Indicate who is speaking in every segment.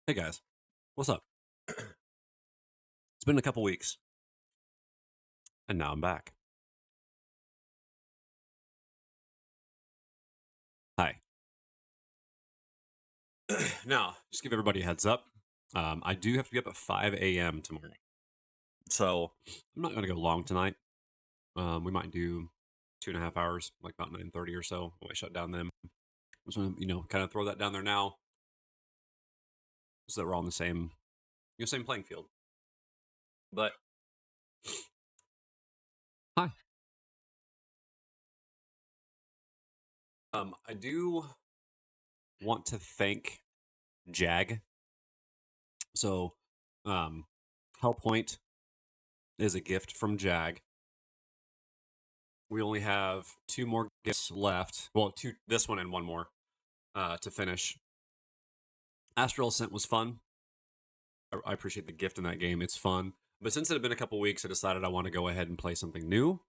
Speaker 1: Hey guys, what's up? It's been a couple weeks, and now I'm back. Hi. Now, just give everybody a heads up. I do have to be up at 5 a.m. tomorrow, so I'm not going to go long tonight. We might do 2.5 hours, like about 9:30 or so. When I shut down then. I just want to, kind of throw that down there now, so that we're all on the same, same playing field. But hi. I do want to thank Jag. So, Hellpoint is a gift from Jag. We only have 2 more gifts left. Well, this one and one more to finish. Astral Ascent was fun. I appreciate the gift in that game. It's fun. But since it had been a couple weeks, I decided I want to go ahead and play something new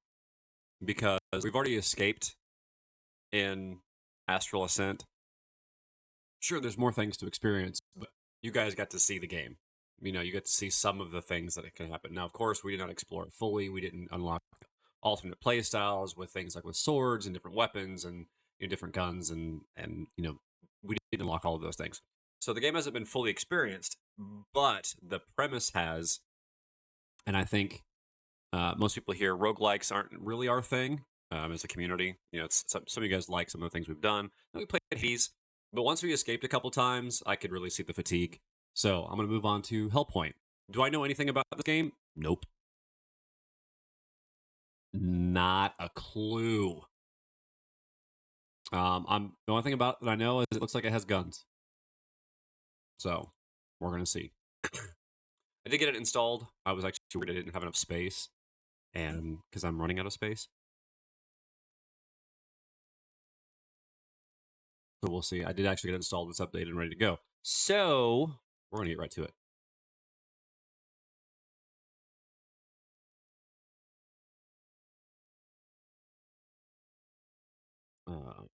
Speaker 1: because we've already escaped in Astral Ascent. Sure, there's more things to experience, but you guys got to see the game. You get to see some of the things that can happen. Now, of course, we did not explore it fully. We didn't unlock alternate play styles with things like with swords and different weapons and different guns and we didn't unlock all of those things. So the game hasn't been fully experienced, but the premise has, and I think most people here, roguelikes aren't really our thing as a community. It's some of you guys like some of the things we've done. We played Hades, but once we escaped a couple times, I could really see the fatigue. So I'm going to move on to Hellpoint. Do I know anything about the game? Nope. Not a clue. The only thing about it that I know is it looks like it has guns. So we're gonna see. I did get it installed. I was actually worried I didn't have enough space, and because I'm running out of space. So we'll see. I did actually get it installed. It's updated and ready to go. So we're gonna get right to it.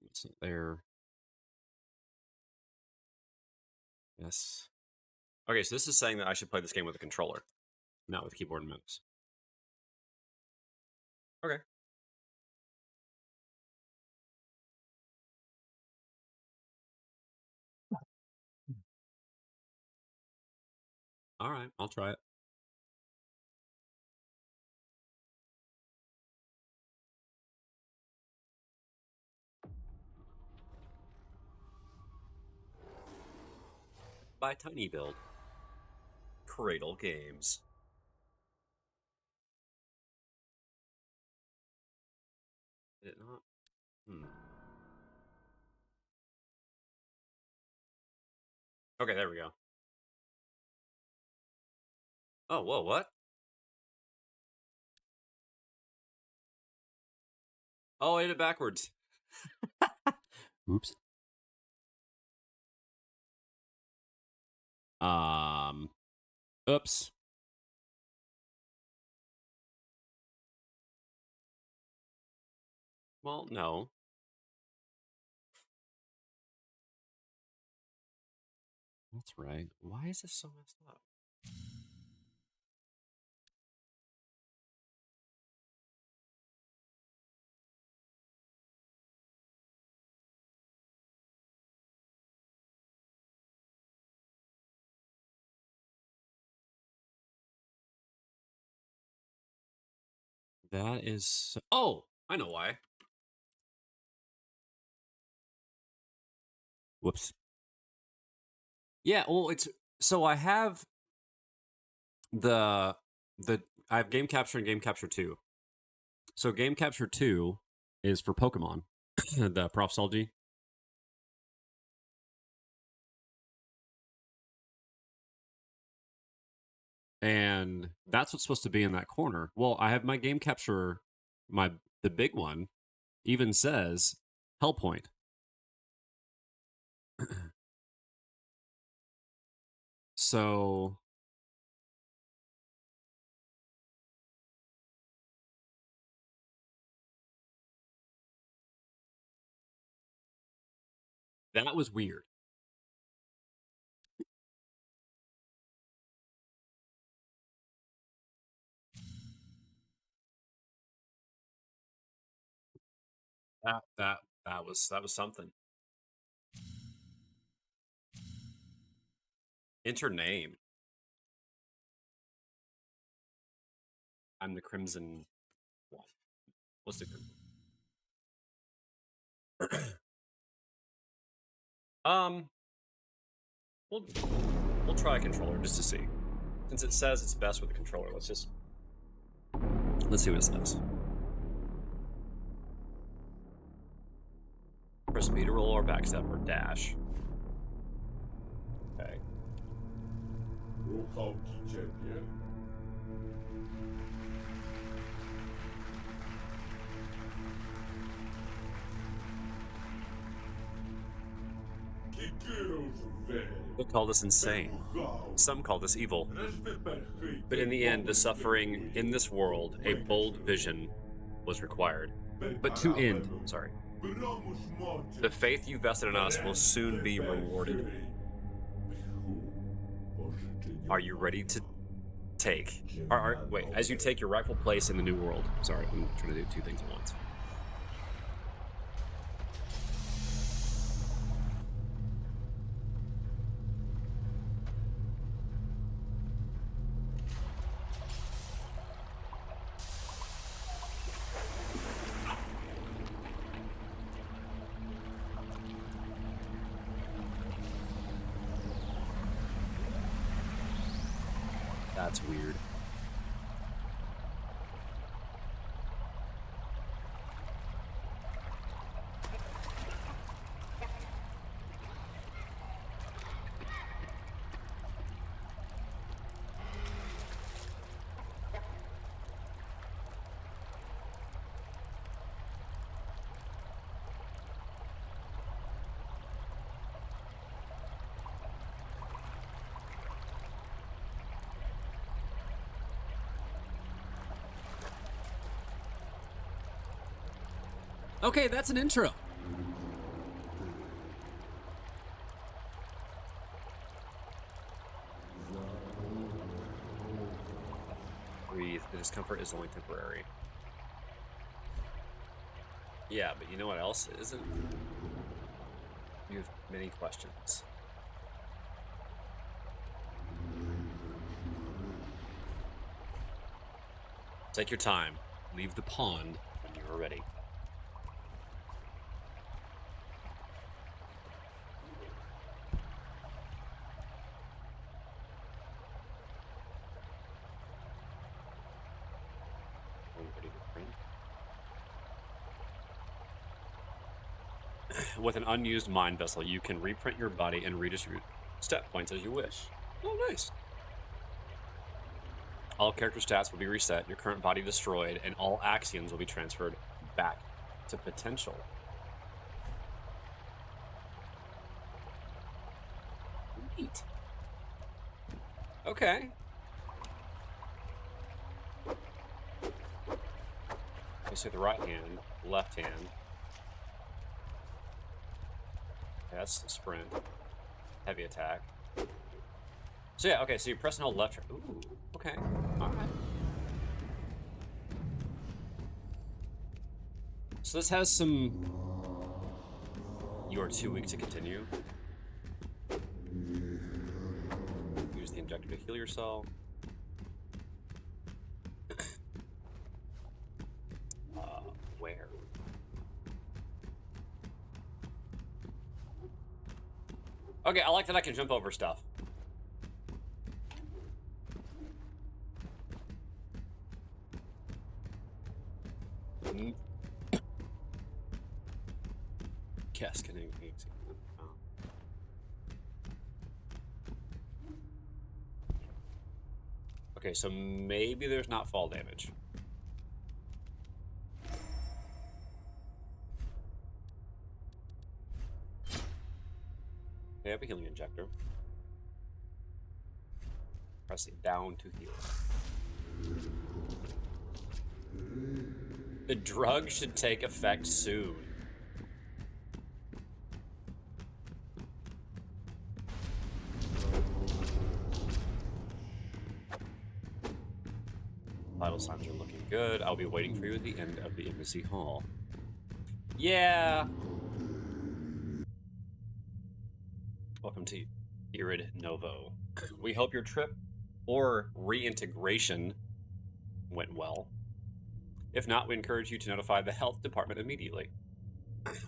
Speaker 1: It's not there. Yes. Okay, so this is saying that I should play this game with a controller, not with keyboard and mouse. Okay. All right, I'll try it. By Tiny Build. Cradle Games. Did it not? Okay, there we go. Oh, whoa, what? Oh, I did it backwards. Oops. Oops. Well, no. That's right. Why is this so messed up? That is... Oh, I know why. Whoops. Yeah, well, it's... So I have the... I have Game Capture and Game Capture 2. So Game Capture 2 is for Pokemon. The Profsology. And that's what's supposed to be in that corner. Well, I have my Game Capture, the big one, even says Hellpoint. So that was weird. That was something. Enter name. I'm the Crimson Wolf. What's the Crimson? We'll try a controller just to see. Since it says it's best with a controller, let's see what it says. Press B to roll or backstep or dash. Okay. They call this insane. Some call this evil. But in the end, the suffering in this world, a bold vision was required. But to end, sorry. The faith you vested in us will soon be rewarded. Are you ready to take? Wait, as you take your rightful place in the new world. Sorry, I'm trying to do two things at once. That's weird. Okay, that's an intro. Breathe. The discomfort is only temporary. Yeah, but you know what else isn't? You have many questions. Take your time. Leave the pond when you are ready. Ready to print? With an unused mind vessel, you can reprint your body and redistribute stat points as you wish. Oh, nice. All character stats will be reset, your current body destroyed, and all actions will be transferred back to potential. Neat. Okay. You say the right hand, left hand. Okay, that's the sprint. Heavy attack. So yeah, okay, so you press and hold left. Ooh, okay. Alright. So this has some... You are too weak to continue. Use the injector to heal yourself. Where? Okay, I like that I can jump over stuff. Cascading. Okay, so maybe there's not fall damage. Okay, I have a healing injector. Press it down to heal. The drug should take effect soon. Vital signs are looking good. I'll be waiting for you at the end of the embassy hall. Yeah. Welcome to Irid Novo. We hope your trip or reintegration went well. If not, we encourage you to notify the health department immediately.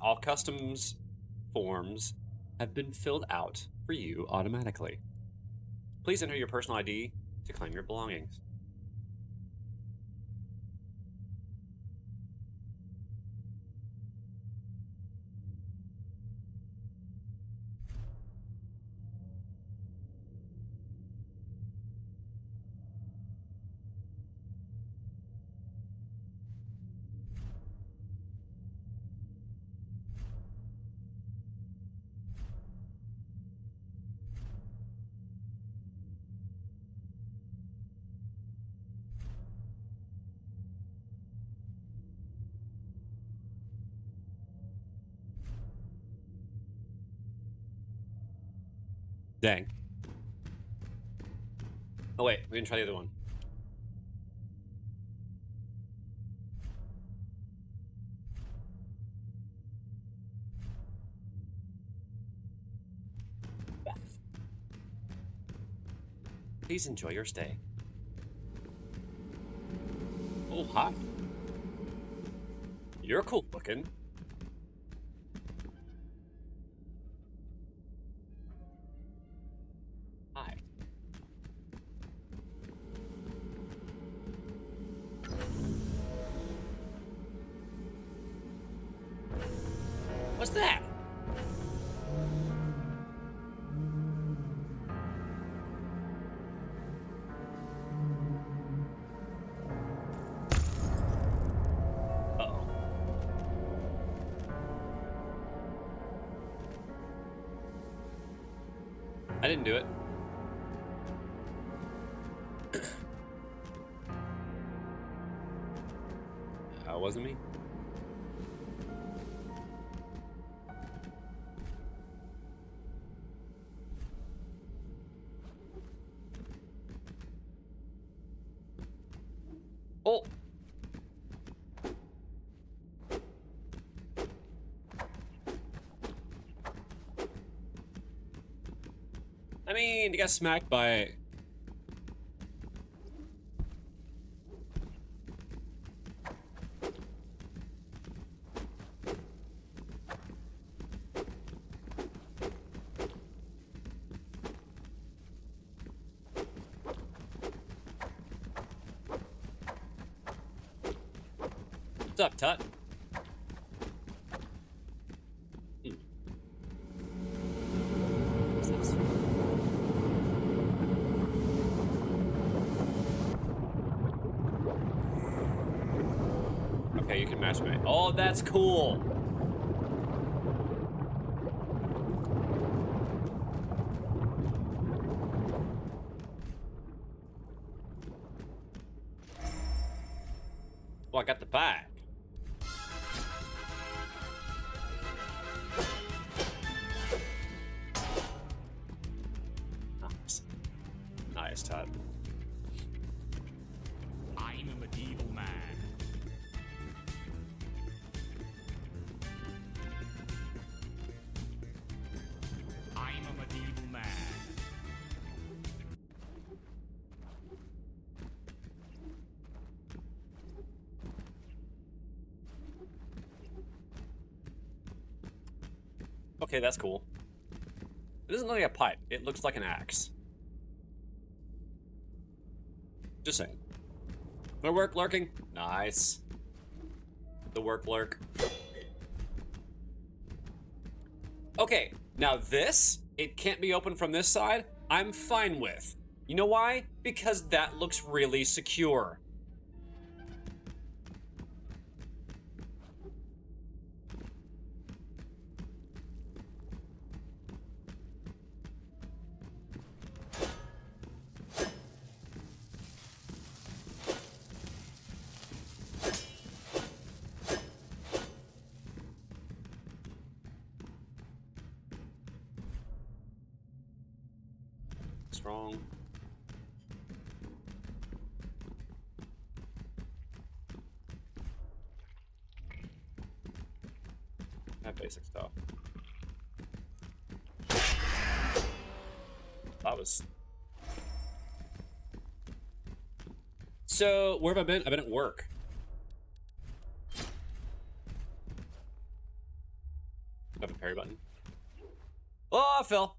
Speaker 1: All customs forms have been filled out for you automatically. Please enter your personal ID to claim your belongings. Dang. Oh wait, we can try the other one. Please enjoy your stay. Oh, hi. You're cool looking. Hi. What's that? Uh-oh. I didn't do it. Wasn't me? mean, you got smacked by... What's up, Tut? What's this? Okay, you can match me. Oh, that's cool. Well, I got the bag. Nice. Nice, Todd.
Speaker 2: I'm a medieval man. I'm a medieval man.
Speaker 1: Okay, that's cool. It doesn't look like a pipe. It looks like an axe. Just saying. My work lurking. Nice. The work lurk. Okay, now this, it can't be opened from this side. I'm fine with. You know why? Because that looks really secure. Strong. That basic stuff. That was... So, where have I been? I've been at work. I have a parry button. Oh, I fell.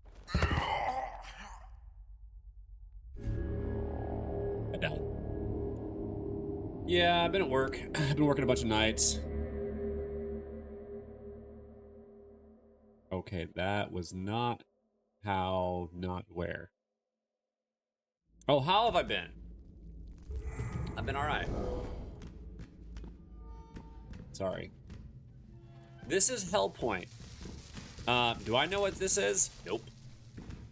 Speaker 1: I died. Yeah, I've been at work. I've been working a bunch of nights. Okay, that was not how, not where. Oh, how have I been? I've been alright. Sorry. This is Hellpoint. Do I know what this is? Nope.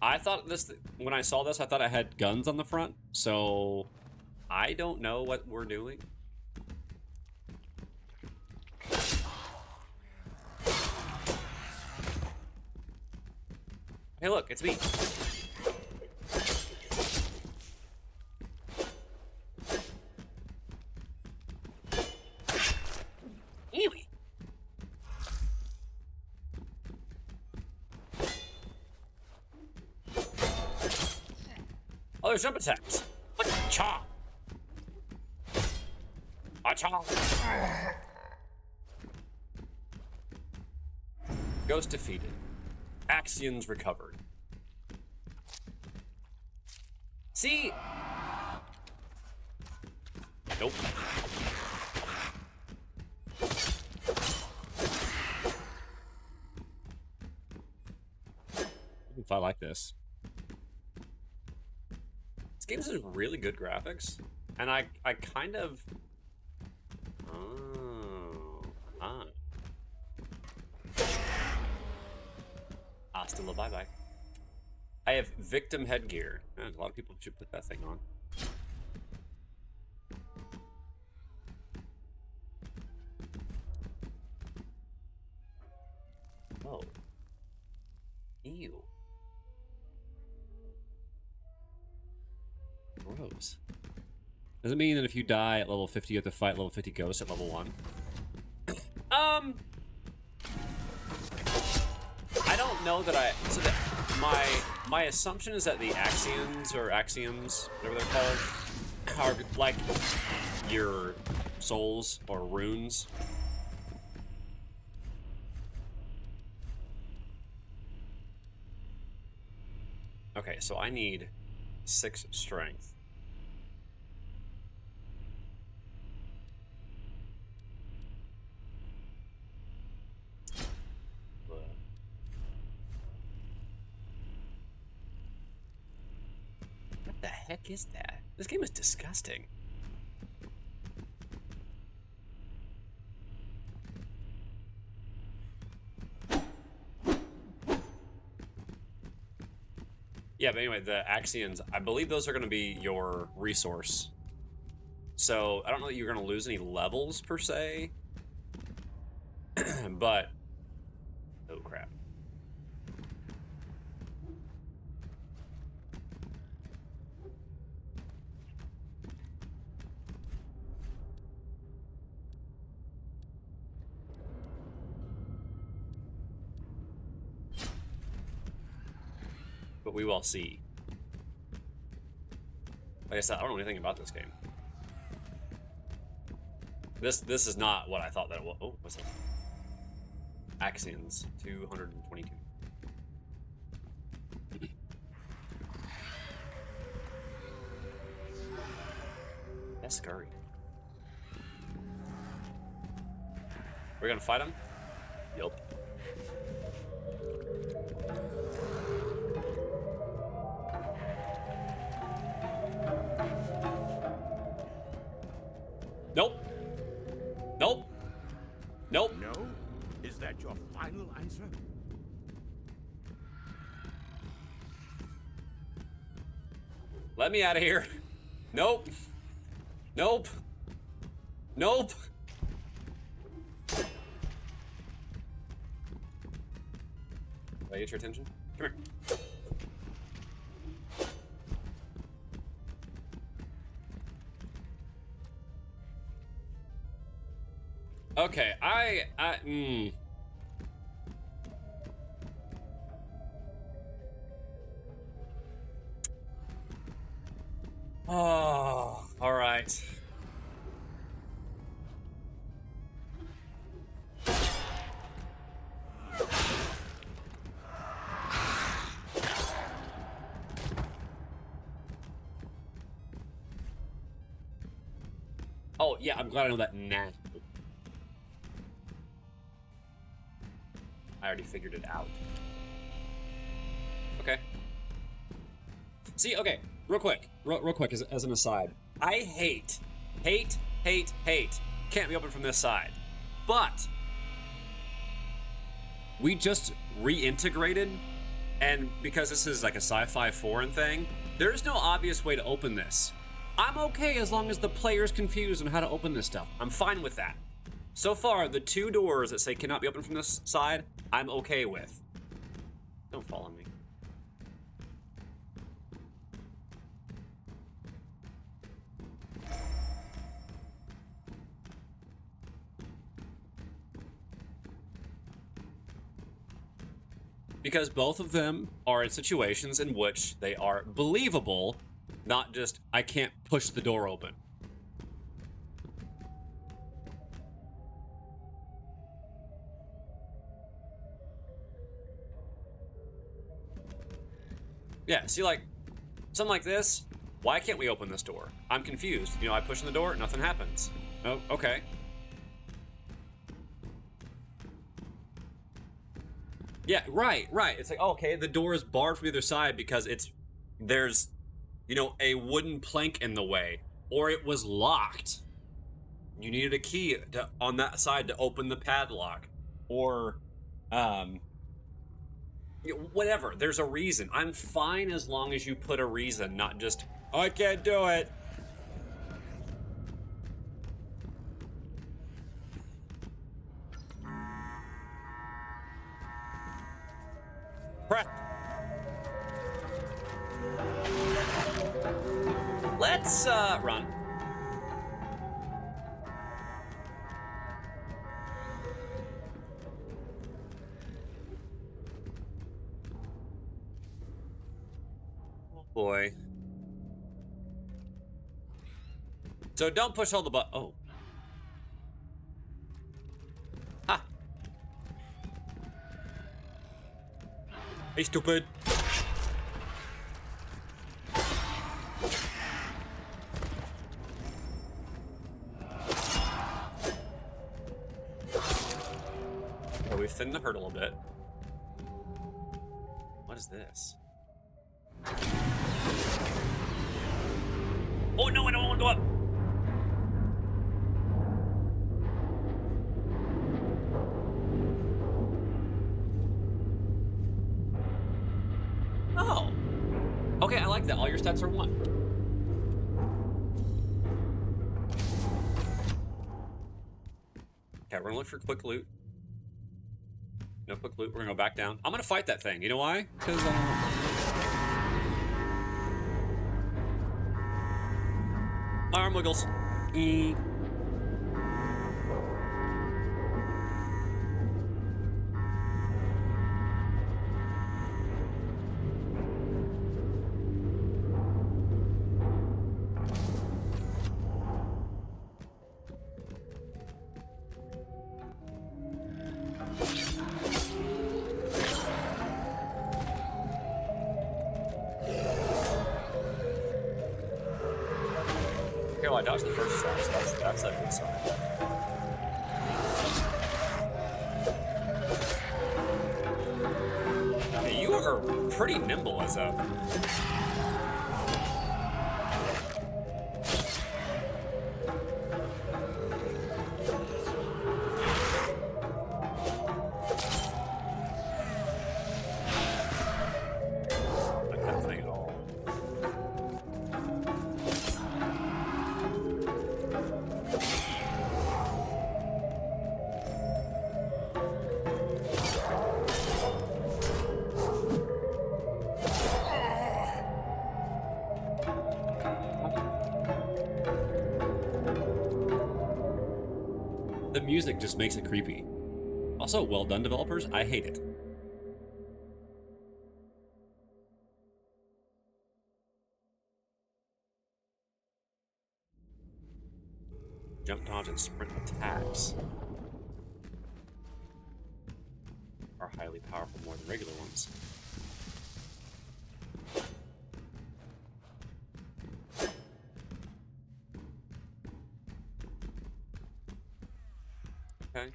Speaker 1: I thought this, when I saw this, I thought I had guns on the front, so I don't know what we're doing. Hey, look, it's me. Anyway. Oh, there's jump attacks. Cha. Cha. Ghost defeated. Axions recovered. See? Nope. If I like this. This game has really good graphics. And I kind of... Oh. Ah. Hasta la bye-bye. I have victim headgear. A lot of people should put that thing on. Oh. Ew. Gross. Does it mean that if you die at level 50, you have to fight level 50 ghosts at level 1? I don't know that I... So my assumption is that the Axions or Axioms, whatever they're called, are like your souls or runes. Okay, so I need 6 strength. What the heck is that? This game is disgusting. Yeah, but anyway, the Axions, I believe those are going to be your resource. So I don't know that you're going to lose any levels per se, but oh crap. But we will see. Like I said, I don't know anything about this game. This is not what I thought that it was. Oh, what's that? Axions, 222. That's scurry. We're gonna fight him? Yup. Nope. Nope. Nope.
Speaker 2: No? Is that your final answer?
Speaker 1: Let me out of here. Nope. Nope. Nope. Did I get your attention? Come here. Okay, Oh, all right. Oh, yeah, I'm glad I know that now. I already figured it out. Okay. See, okay, real quick, as an aside. I hate, can't be open from this side. But we just reintegrated, and because this is like a sci-fi foreign thing, there's no obvious way to open this. I'm okay as long as the player's confused on how to open this stuff. I'm fine with that. So far, the 2 doors that say cannot be opened from this side, I'm okay with. Don't follow me. Because both of them are in situations in which they are believable, not just, I can't push the door open. Yeah, see, like, something like this, why can't we open this door? I'm confused. You know, I push on the door, nothing happens. Oh, okay. Yeah, right. It's like, oh, okay, the door is barred from the other side because there's, you know, a wooden plank in the way, or it was locked. You needed a key on that side to open the padlock, or, whatever. There's a reason. I'm fine as long as you put a reason, not just, oh, I can't do it. Prep. Let's run. So don't push all the oh. Ha! Hey, stupid! Oh, we've thinned the herd a little bit. What is this? Oh no, I don't want to go up! Oh! Okay, I like that. All your stats are 1. Okay, we're gonna look for quick loot. No quick loot. We're gonna go back down. I'm gonna fight that thing. You know why? Because arm wiggles. Okay, well, I dodged the first shot, so that's a good sign. Hey, you are pretty nimble as a... Like that thing at all. The music just makes it creepy. Also, well done, developers. I hate it. Jump, dodge, and sprint attacks are highly powerful, more than regular ones. Okay.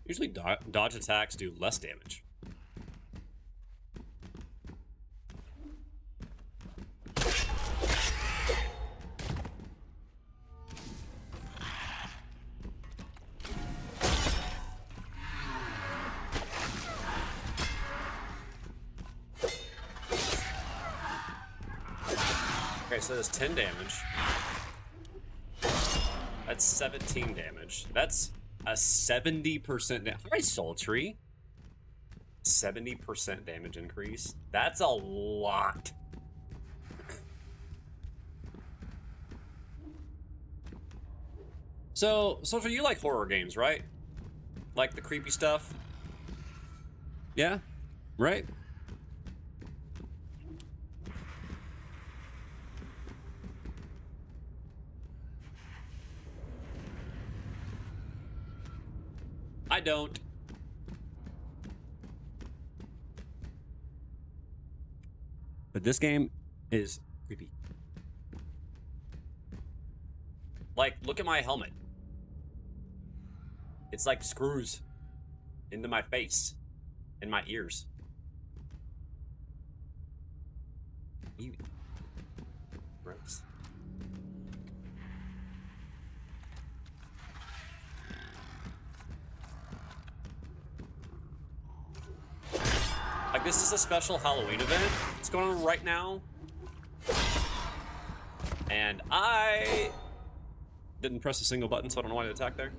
Speaker 1: Usually dodge attacks do less damage. Okay, so that's 10 damage. That's 17 damage. That's a 70%. Hi, Sultry. 70% damage increase. That's a lot. So Sultry, you like horror games, right? Like the creepy stuff? Yeah? Right? I don't. But this game is creepy. Like, look at my helmet. It's like screws into my face and my ears. Ew. Gross. Like, this is a special Halloween event that's going on right now. And I didn't press a single button, so I don't know why to attack there.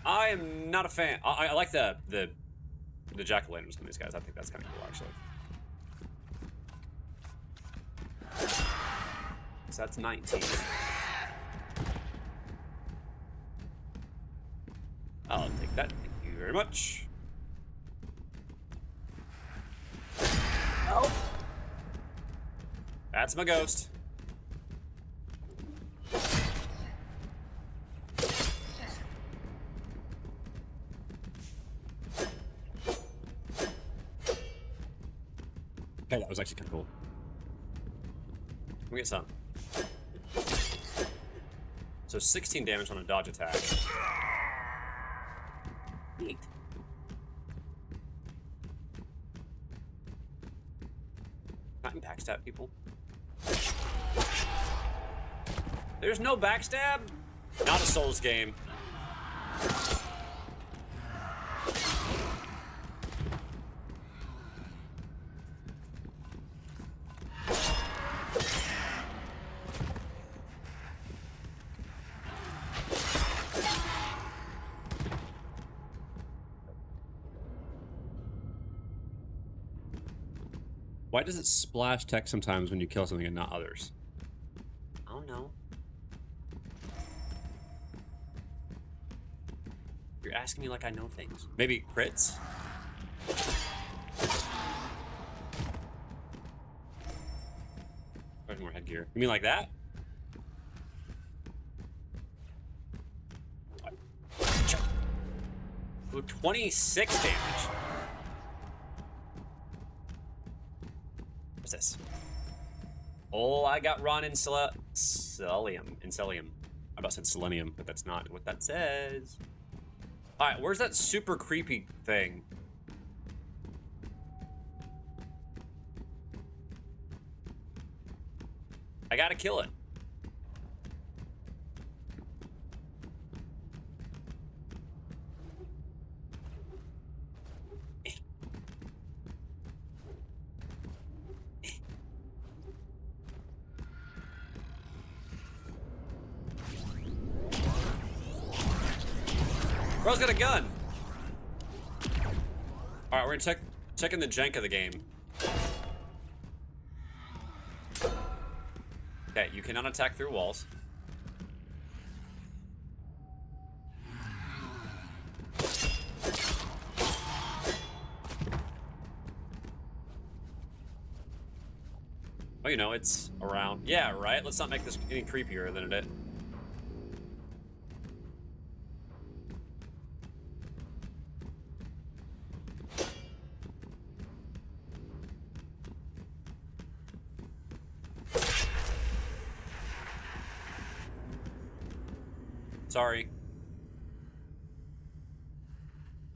Speaker 1: I am not a fan. I like the jack-o'-lanterns on these guys. I think that's kind of cool, actually. So that's 19. I'll take that. Thank you very much. Oh. That's my ghost. Okay, that was actually kind of cool. Let me get some. So 16 damage on a dodge attack. Neat. Not in backstab people. There's no backstab? Not a Souls game. Why does it splash text sometimes when you kill something and not others? I don't know. You're asking me like I know things. Maybe crits? There's more headgear. You mean like that? Ooh, 26 damage. What's this? Oh, I got Ron in Cellium. I about said Selenium, but that's not what that says. Alright, where's that super creepy thing? I gotta kill it. Bro's got a gun. All right, we're gonna checking the jank of the game. Okay, you cannot attack through walls. Oh, you know, it's around. Yeah, right? Let's not make this any creepier than it is. Sorry.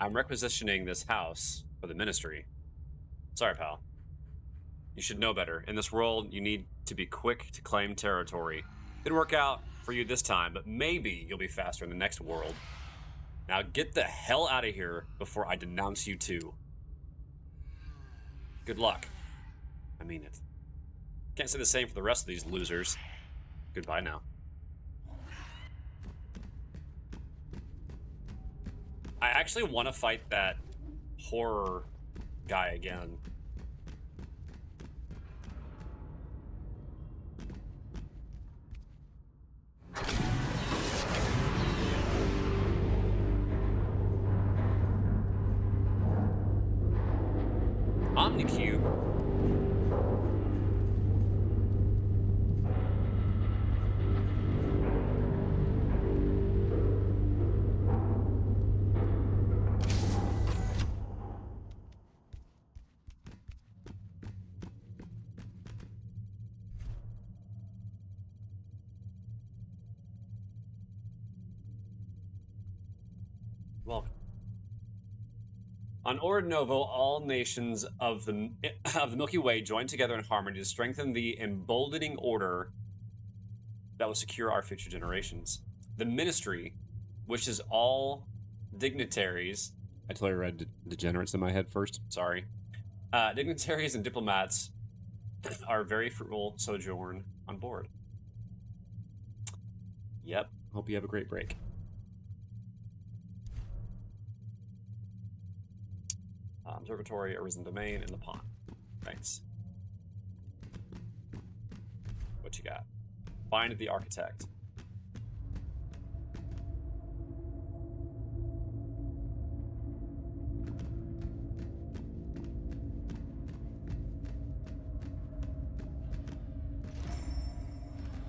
Speaker 1: I'm requisitioning this house for the ministry. Sorry, pal. You should know better. In this world, you need to be quick to claim territory. Didn't work out for you this time, but maybe you'll be faster in the next world. Now get the hell out of here before I denounce you too. Good luck. I mean it. Can't say the same for the rest of these losers. Goodbye now. I actually want to fight that horror guy again. Omnicube. Welcome. On Ordinovo, all nations of the Milky Way join together in harmony to strengthen the emboldening order that will secure our future generations. The Ministry wishes all dignitaries... I totally read degenerates in my head first. Sorry. Dignitaries and diplomats are very fruitful sojourn on board. Yep. Hope you have a great break. Observatory, Arisen Domain, and the pond. Thanks. What you got? Bind the Architect.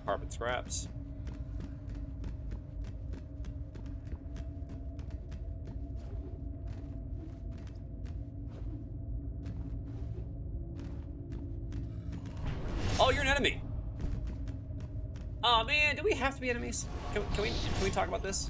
Speaker 1: Carpet scraps. Oh, you're an enemy. Oh man, do we have to be enemies? Can we talk about this?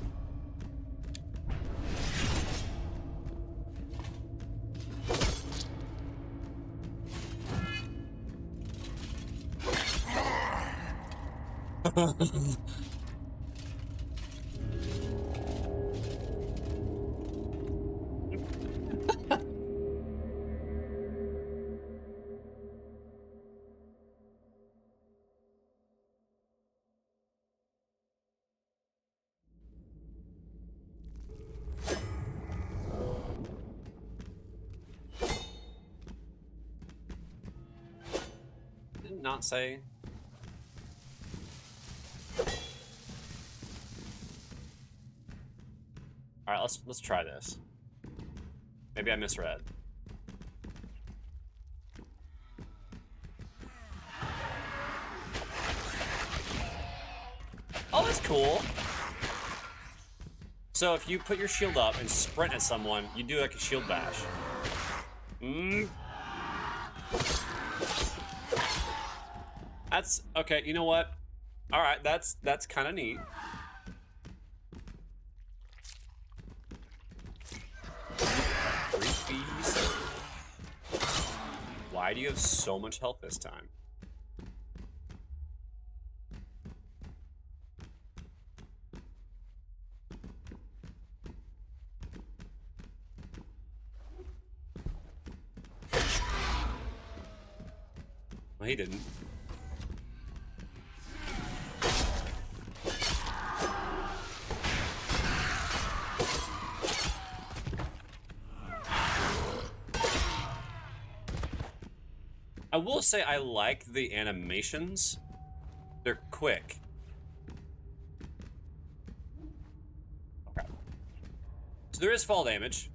Speaker 1: Did it not say? All right, let's try this. Maybe I misread. Oh, that's cool. So if you put your shield up and sprint at someone, you do like a shield bash. That's okay. You know what? All right, that's kind of neat. Why do you have so much health this time? Well, he didn't. I will say I like the animations. They're quick. Okay. So there is fall damage.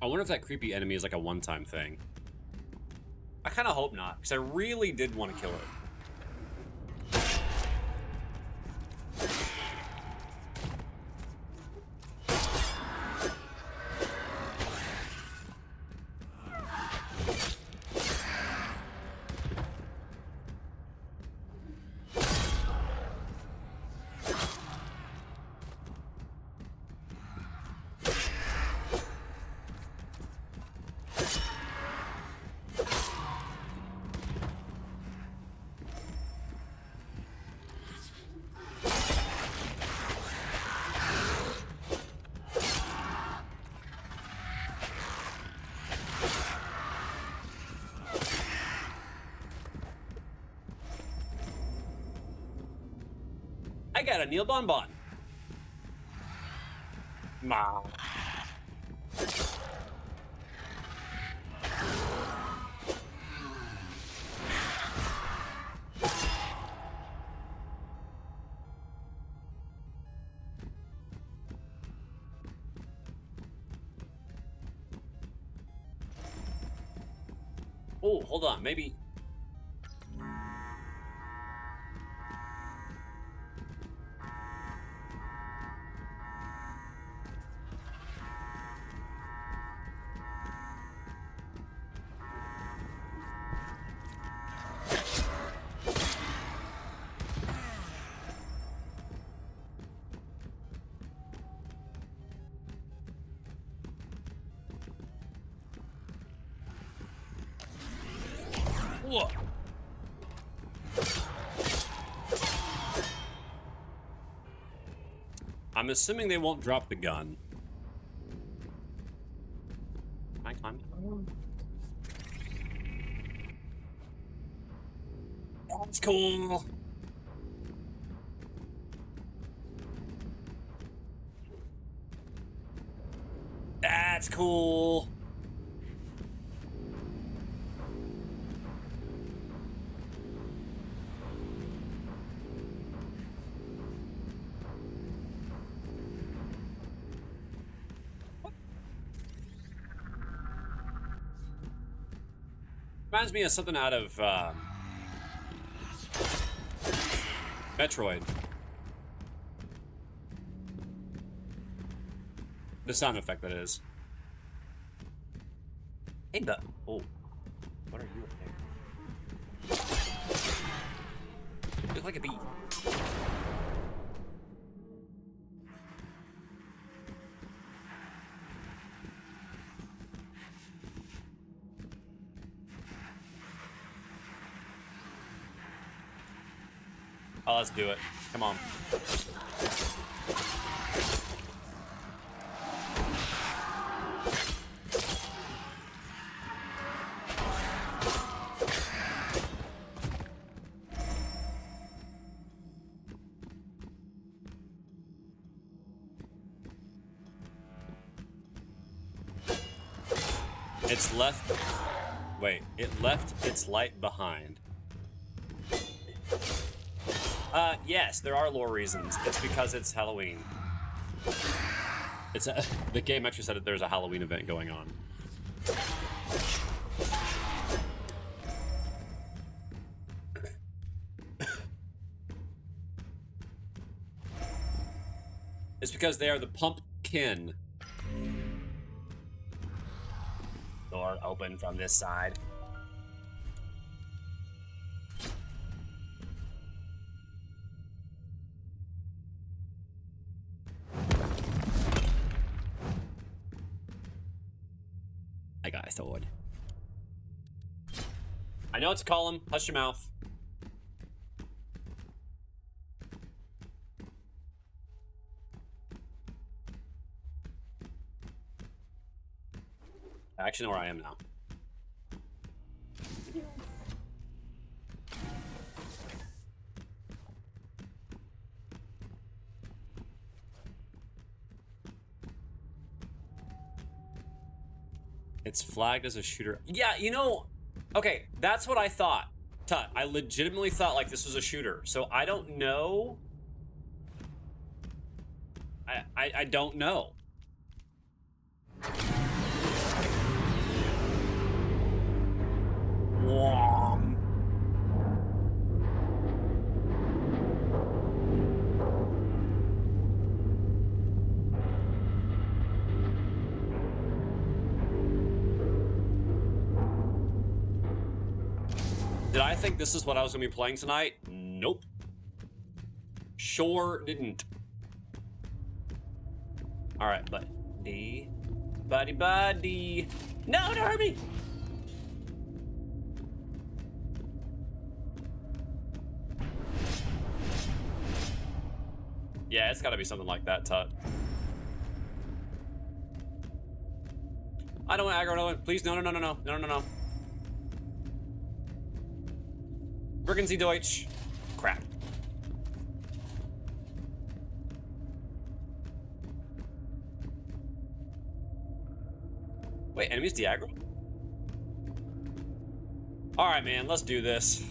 Speaker 1: I wonder if that creepy enemy is like a one-time thing. I kind of hope not, because I really did want to kill it. I got a Neil Bonbon. Ma. Oh, hold on, maybe. Whoa. I'm assuming they won't drop the gun. Can I climb down? That's cool. That's cool. Reminds me of something out of Metroid. The sound effect, that is. Hey, oh. What are you up there? You look like a bee. Oh, let's do it. Come on. It's left. Wait, it left its light behind. Yes, there are lore reasons. It's because it's Halloween. The game actually said that there's a Halloween event going on. It's because they are the pumpkin. Door open from this side. I got a sword. I know it's a column. Hush your mouth. I actually know where I am now. It's flagged as a shooter. Yeah, you know, okay, that's what I thought. Tut, I legitimately thought like this was a shooter. So I don't know. I don't know. Wom. Did I think this is what I was going to be playing tonight? Nope. Sure didn't. Alright, buddy. Buddy. No, don't hurt me! Yeah, it's gotta be something like that, Tut. I don't want aggro, no, please, no. Bricken Sie Deutsch. Crap. Wait, enemies de-aggro? Alright, man, let's do this.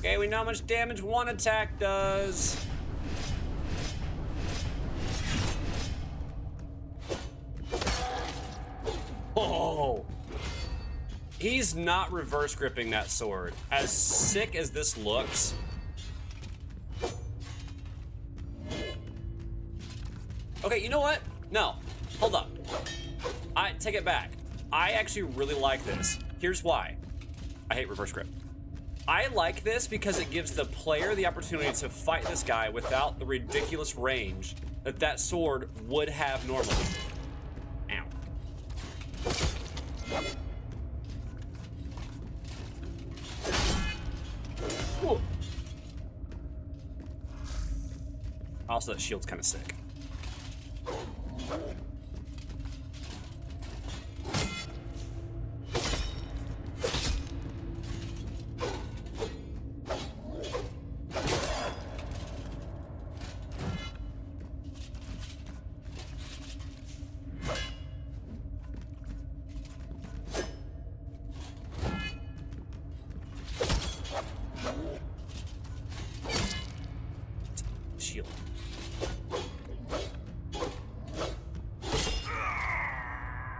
Speaker 1: Okay, we know how much damage one attack does. Oh! He's not reverse gripping that sword. As sick as this looks. Okay, you know what? No, hold up. I take it back. I actually really like this. Here's why. I hate reverse grip. I like this because it gives the player the opportunity to fight this guy without the ridiculous range that sword would have normally. Ow. Whoa. Also, that shield's kind of sick.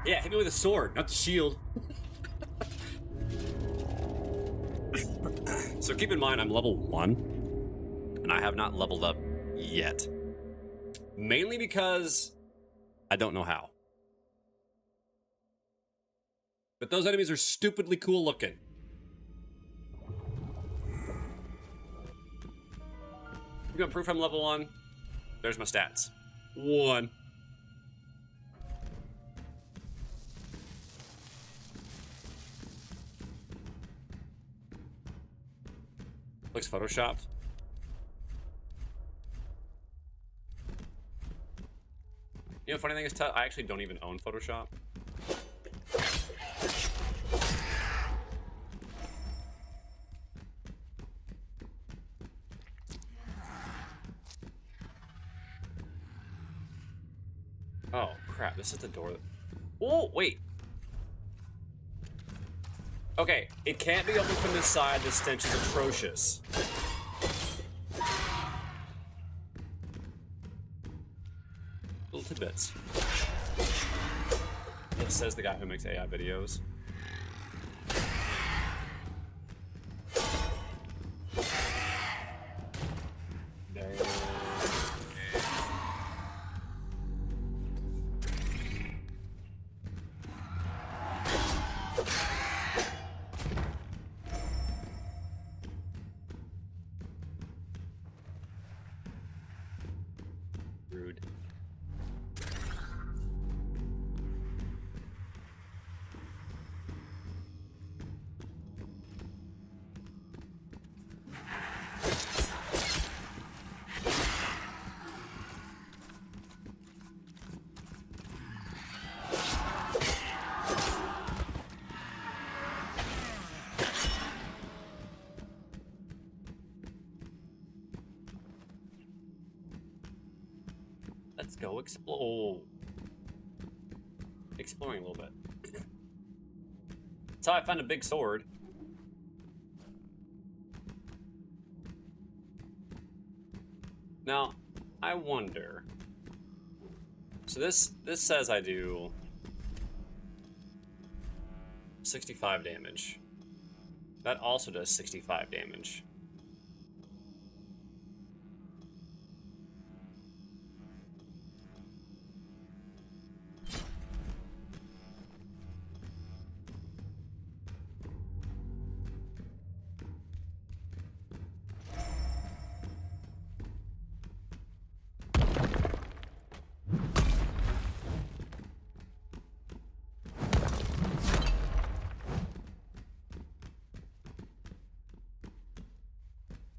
Speaker 1: Yeah, hit me with a sword, not the shield. So keep in mind, I'm level 1, and I have not leveled up yet. Mainly because I don't know how. But those enemies are stupidly cool looking. You got proof I'm level 1? There's my stats. 1. Looks photoshopped. You know, funny thing is, I actually don't even own Photoshop. Oh, crap. This is the door. Oh, wait. Okay, it can't be opened from this side. The stench is atrocious. Little tidbits. This says the guy who makes AI videos. Rude. Let's go explore. Exploring a little bit. That's how I found a big sword. Now, I wonder. So this says I do 65 damage. That also does 65 damage.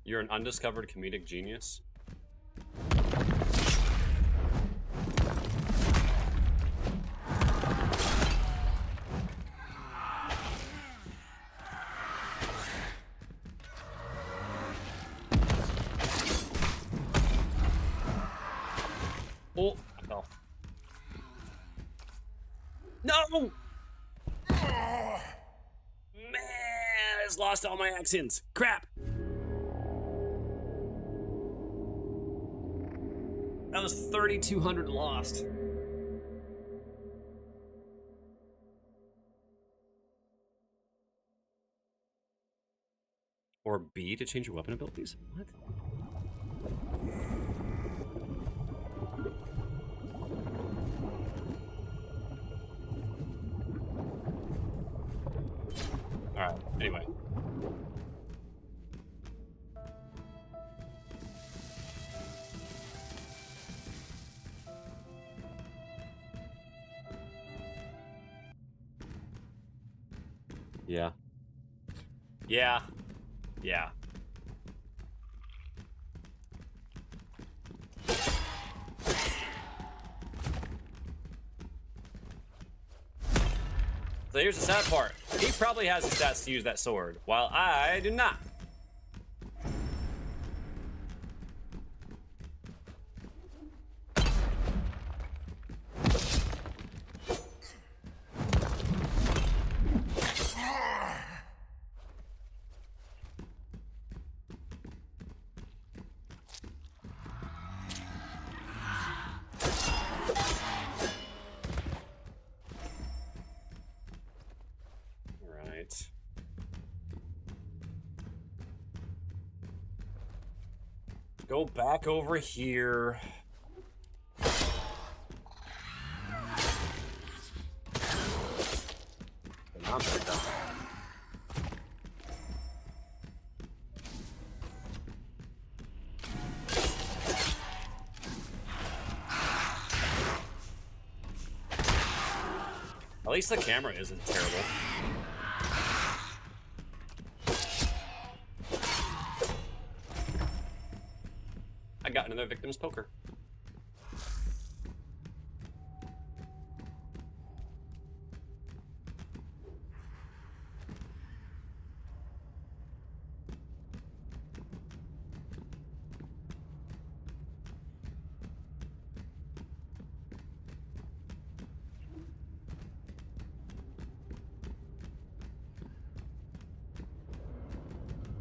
Speaker 1: You're an undiscovered comedic genius. Oh, I fell. No! Man, I just lost all my accents. Crap! That was 3,200 lost. Or B to change your weapon abilities? What? Alright, anyway. Yeah. Yeah. Yeah. So here's the sad part. He probably has the stats to use that sword, while I do not. go back over here. And now I'm done. At least the camera isn't terrible. I got another victim's poker.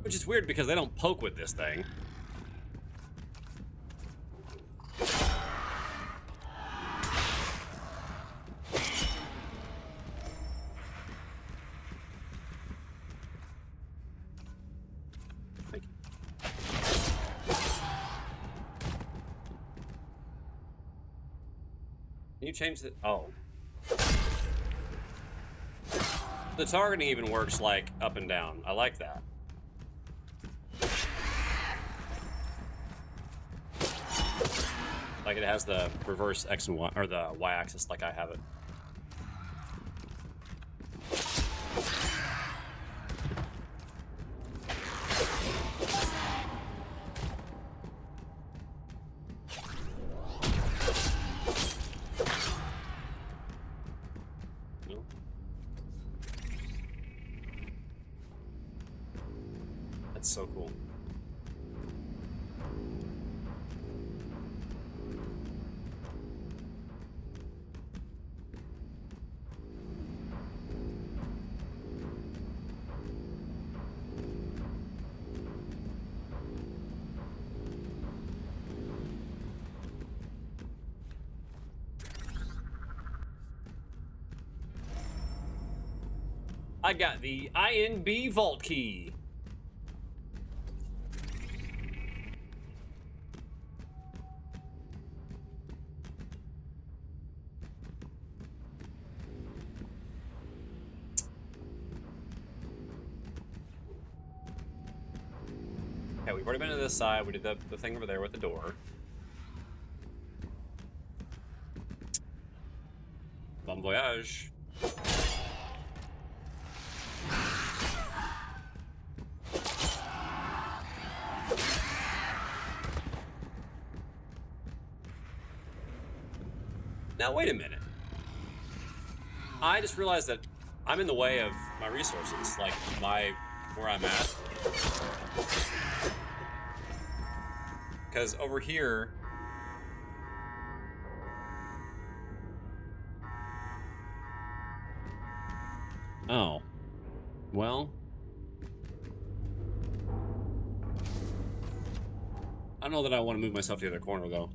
Speaker 1: Which is weird because they don't poke with this thing. Thank you. Can you change the... Oh. The targeting even works like up and down. I like that. Like it has the reverse X and Y, or the Y axis like I have it. No? That's so cool. I got the INB vault key. Okay, we've already been to this side. We did the thing over there with the door. Bon voyage. Now, wait a minute. I just realized that I'm in the way of my resources, like where I'm at. Because over here... Oh. Well... I don't know that I want to move myself to the other corner, though.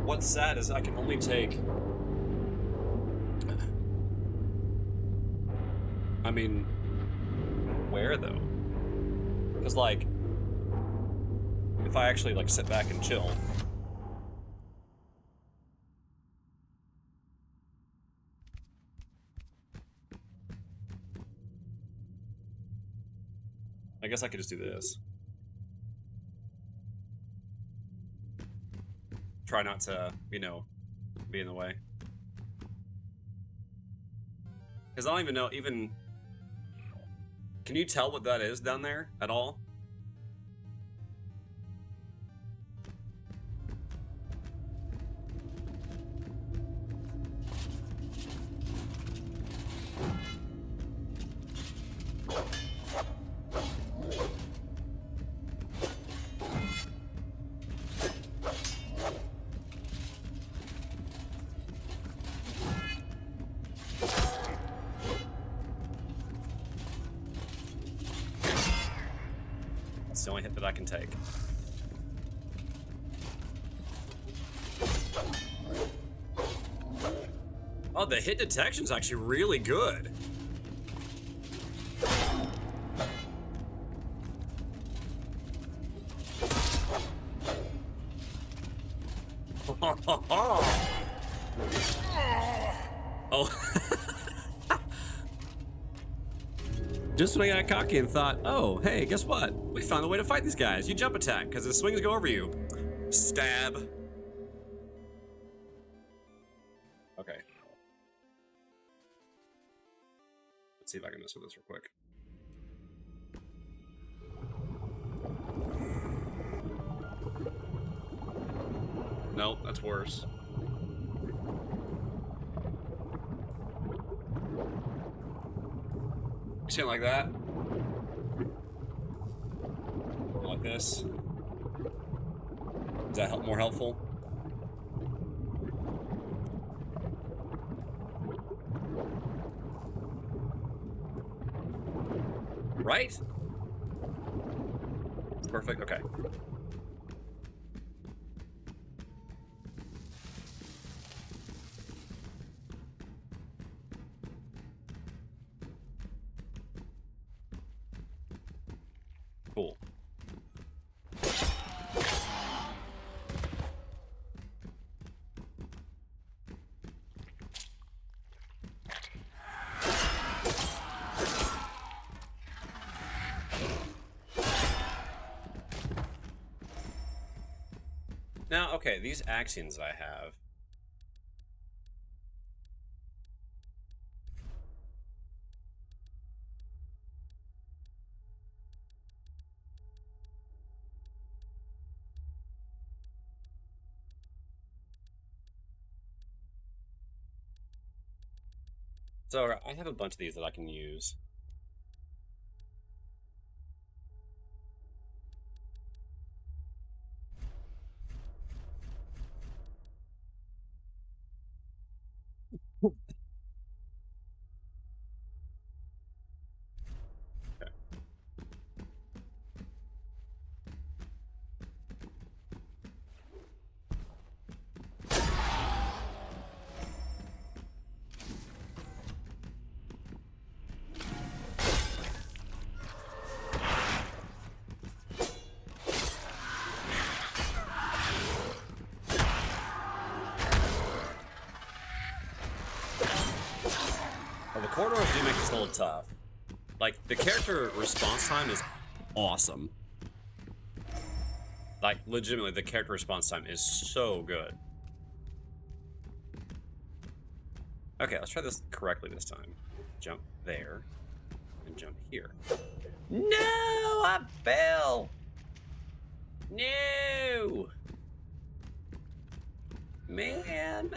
Speaker 1: What's sad is I can only take... I mean... Where, though? Because, like... If I actually, like, sit back and chill... I guess I could just do this. Try not to, you know, be in the way. Because I don't even know, can you tell what that is down there at all? That's the only hit that I can take. Oh, the hit detection's actually really good. Oh. Just when I got cocky and thought, oh, hey, guess what? We found a way to fight these guys. You jump attack, because the swings go over you. Stab. Okay. Let's see if I can mess with this real quick. Nope, that's worse. Something like that. Or like this. Is that more helpful? Right? Perfect, okay. Cool. Now, okay, these actions I have. So I have a bunch of these that I can use. Okay. Well, the corridors do make this a little tough. Like, the character response time is awesome. Like, legitimately, the character response time is so good. Okay, let's try this correctly this time. Jump there, and jump here. No, I fell! No! Man!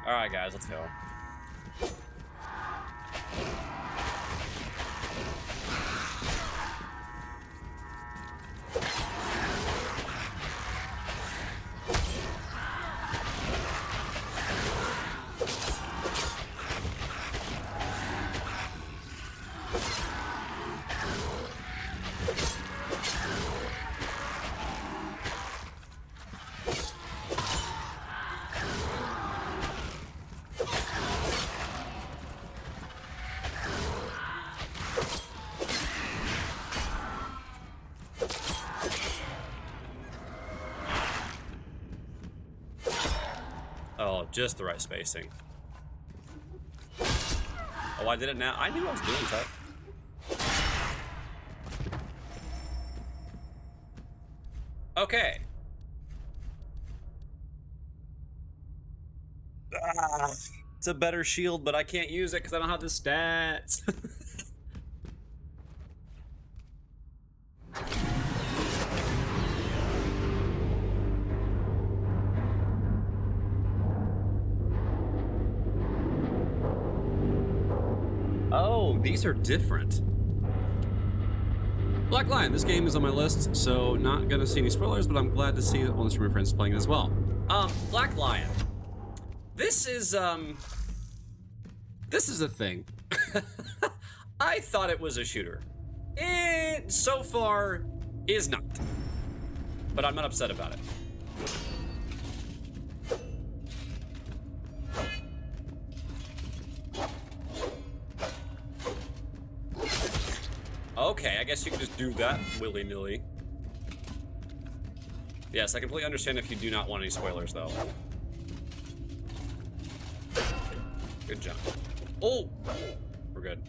Speaker 1: Alright, guys, let's go. Oh, just the right spacing. Oh, I did it now. I knew I was doing tough. Okay. It's a better shield, but I can't use it because I don't have the stats. Oh, these are different. Black Lion, this game is on my list, so not gonna see any spoilers, but I'm glad to see that one of my friends playing it as well. Black Lion. This is a thing. I thought it was a shooter. It so far is not, but I'm not upset about it. Okay, I guess you can just do that willy-nilly. Yes, I completely understand if you do not want any spoilers, though. Good job. Oh! We're good.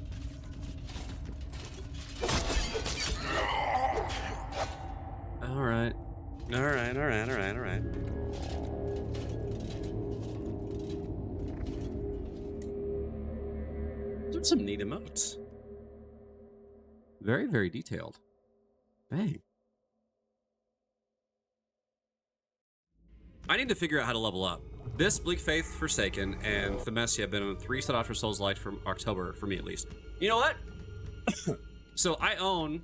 Speaker 1: Alright. Alright. There's some neat emotes. Very, very detailed. Dang. I need to figure out how to level up. This, Bleak Faith, Forsaken, and Thymesia have been on 3 Sought After Souls Light from October, for me at least. You know what? So I own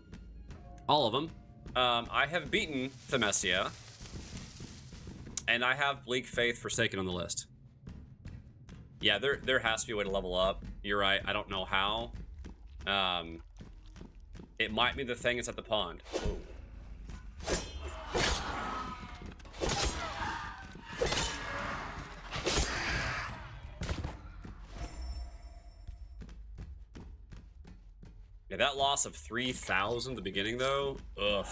Speaker 1: all of them. I have beaten Thymesia, and I have Bleak Faith, Forsaken on the list. Yeah, there has to be a way to level up. You're right, I don't know how. It might be the thing that's at the pond. Ooh. Yeah, that loss of 3,000 at the beginning, though, ugh.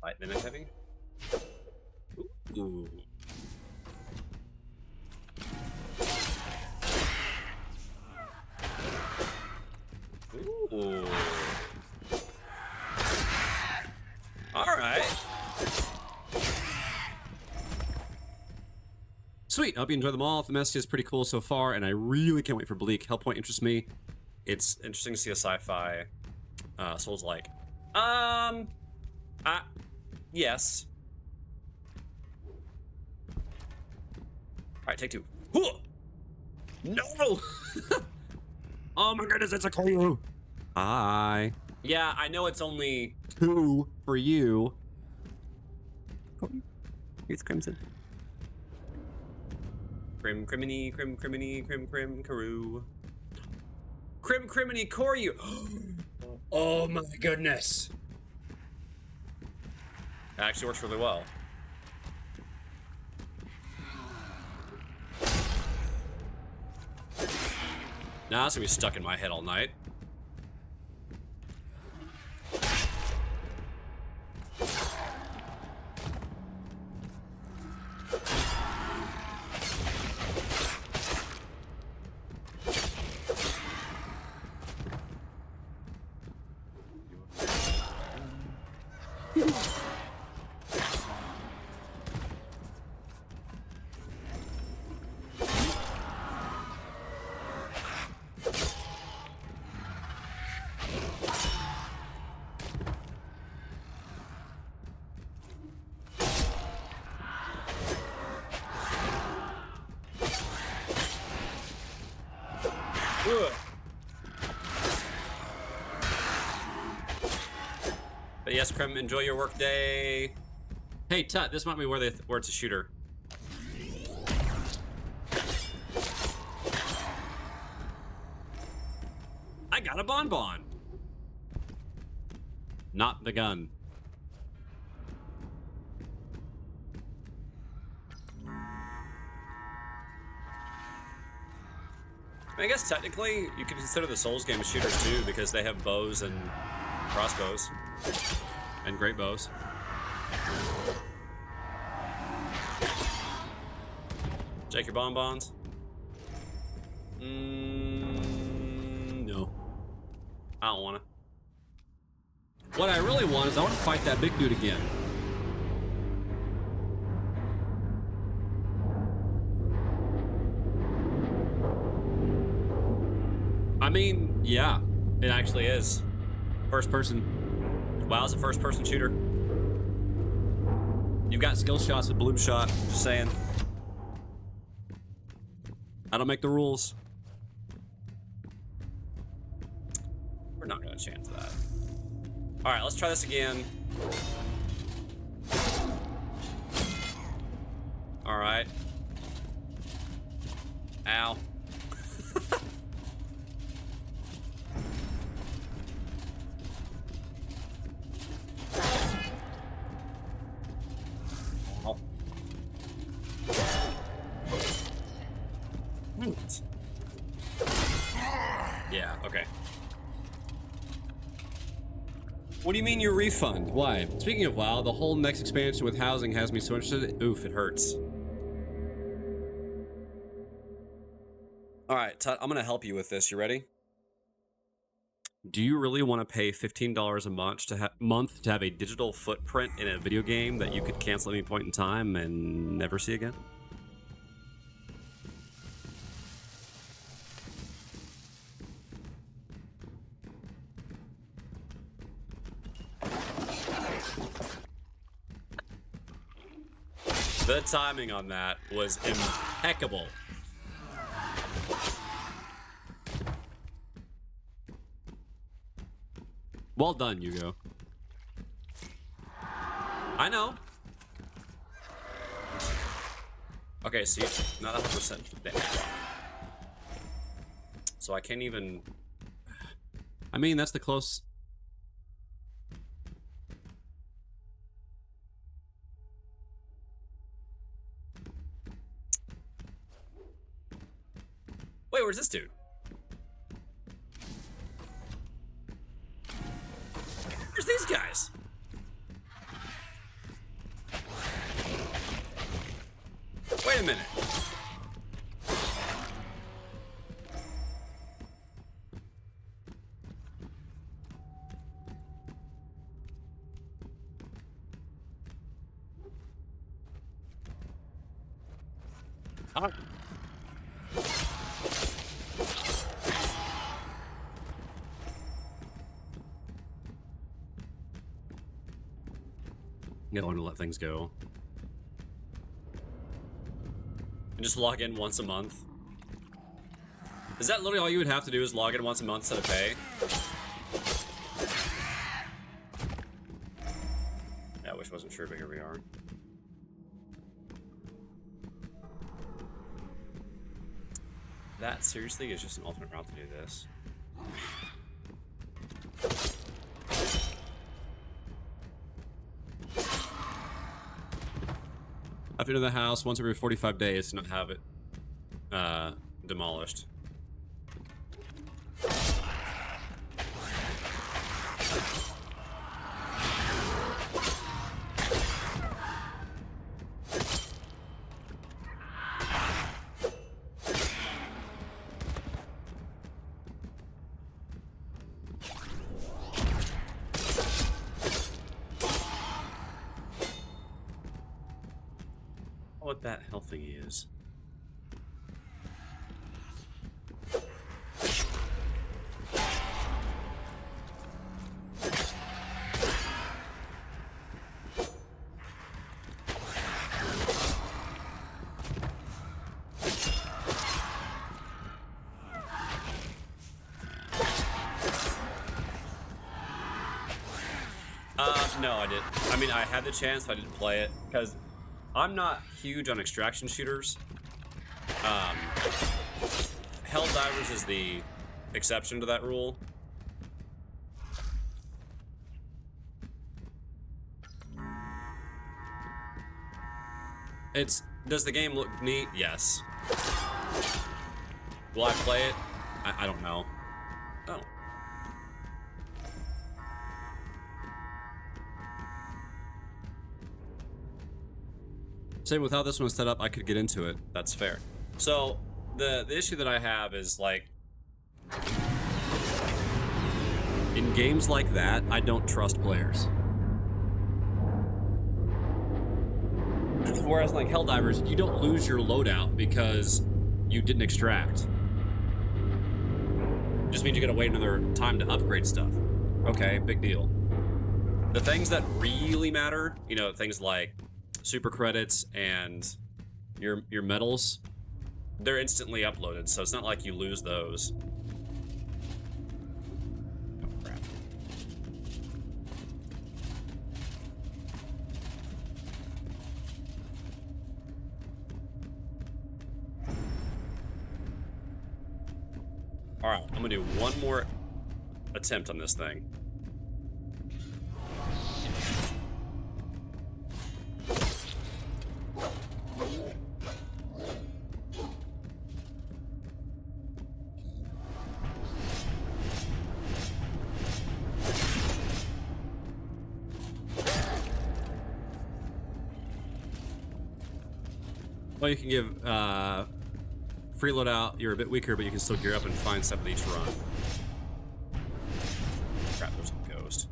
Speaker 1: Light minute heavy? Ooh. Ooh. Alright. Sweet, I hope you enjoy them all. Thymesia is pretty cool so far, and I really can't wait for Bleak. Hellpoint interests me. It's interesting to see a sci-fi Souls-like. Yes. Alright, take 2. No! Oh my goodness, it's a clue! Hi. Yeah, I know it's only 2 for you. It's Crimson. Criminy, Carew. Criminy, Coryu. Oh my goodness. That actually works really well. Nah, it's gonna be stuck in my head all night. But yes, Krem, enjoy your work day. Hey, Tut, this might be where it's a shooter. I got a bonbon. Not the gun. I guess technically you could consider the Souls game shooters too, because they have bows and crossbows and great bows. Check your bonbons. No. I don't wanna. What I really want is I want to fight that big dude again. I mean, yeah, it actually is. First person. WoW is a first person shooter. You've got skill shots with Bloom Shot, just saying. I don't make the rules. chance of that. All right, let's try this again. All right. Ow. Yeah, okay. What do you mean your refund? Why? Speaking of WoW, the whole next expansion with housing has me so interested. Oof, it hurts. All right, Tut, I'm gonna help you with this. You ready? Do you really want to pay $15 a month to have a digital footprint in a video game that you could cancel at any point in time and never see again? The timing on that was impeccable. Well done, Hugo. I know. Okay, so you're not 100% dead. So I can't even... I mean, that's the close... Wait, where's this dude? Where's these guys? Wait a minute. Ah. You don't want to let things go. And just log in once a month. Is that literally all you would have to do is log in once a month instead of pay? Yeah, I wish I wasn't sure, but here we are. That seriously is just an alternate route to do this. I have to enter the house once every 45 days to not have it demolished. What that health thing is. No, I didn't. I mean, I had the chance, but I didn't play it because I'm not huge on extraction shooters. Helldivers is the exception to that rule. Does the game look neat? Yes. Will I play it? I don't know. Oh. Same with how this one's set up, I could get into it. That's fair. So, the issue that I have is, like, in games like that, I don't trust players. Whereas, like, Helldivers, you don't lose your loadout because you didn't extract. It just means you gotta wait another time to upgrade stuff. Okay, big deal. The things that really matter, you know, things like super credits and your medals, they're instantly uploaded, so it's not like you lose those. Oh crap. Alright, I'm gonna do one more attempt on this thing. Well, you can give free loadout. You're a bit weaker, but you can still gear up and find stuff with each run. Crap, there's a ghost.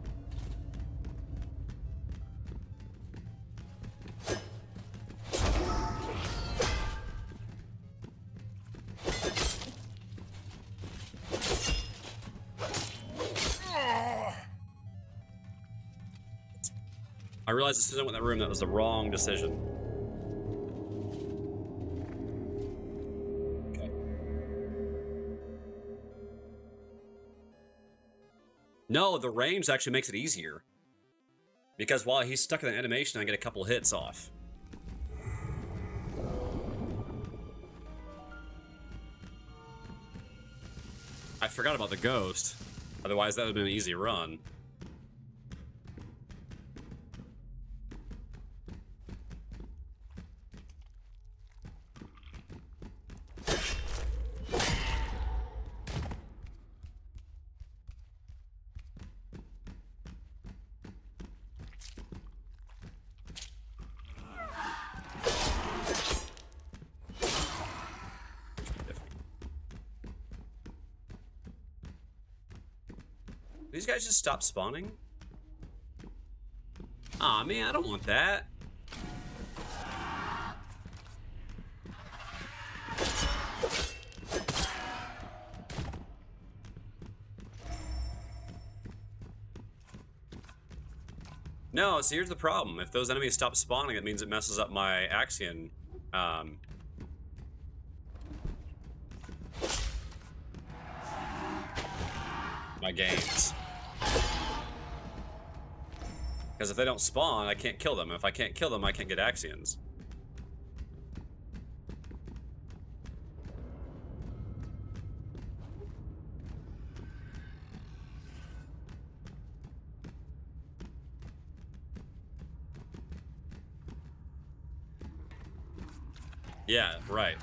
Speaker 1: I realized as soon as I went in that room, that was the wrong decision. No, the range actually makes it easier. Because while he's stuck in the animation, I get a couple hits off. I forgot about the ghost. Otherwise, that would have been an easy run. These guys just stop spawning? Aw, man, I don't want that. No, so here's the problem. If those enemies stop spawning, it means it messes up my Axion, my games. Because if they don't spawn, I can't kill them. If I can't kill them, I can't get Axions. Yeah, right.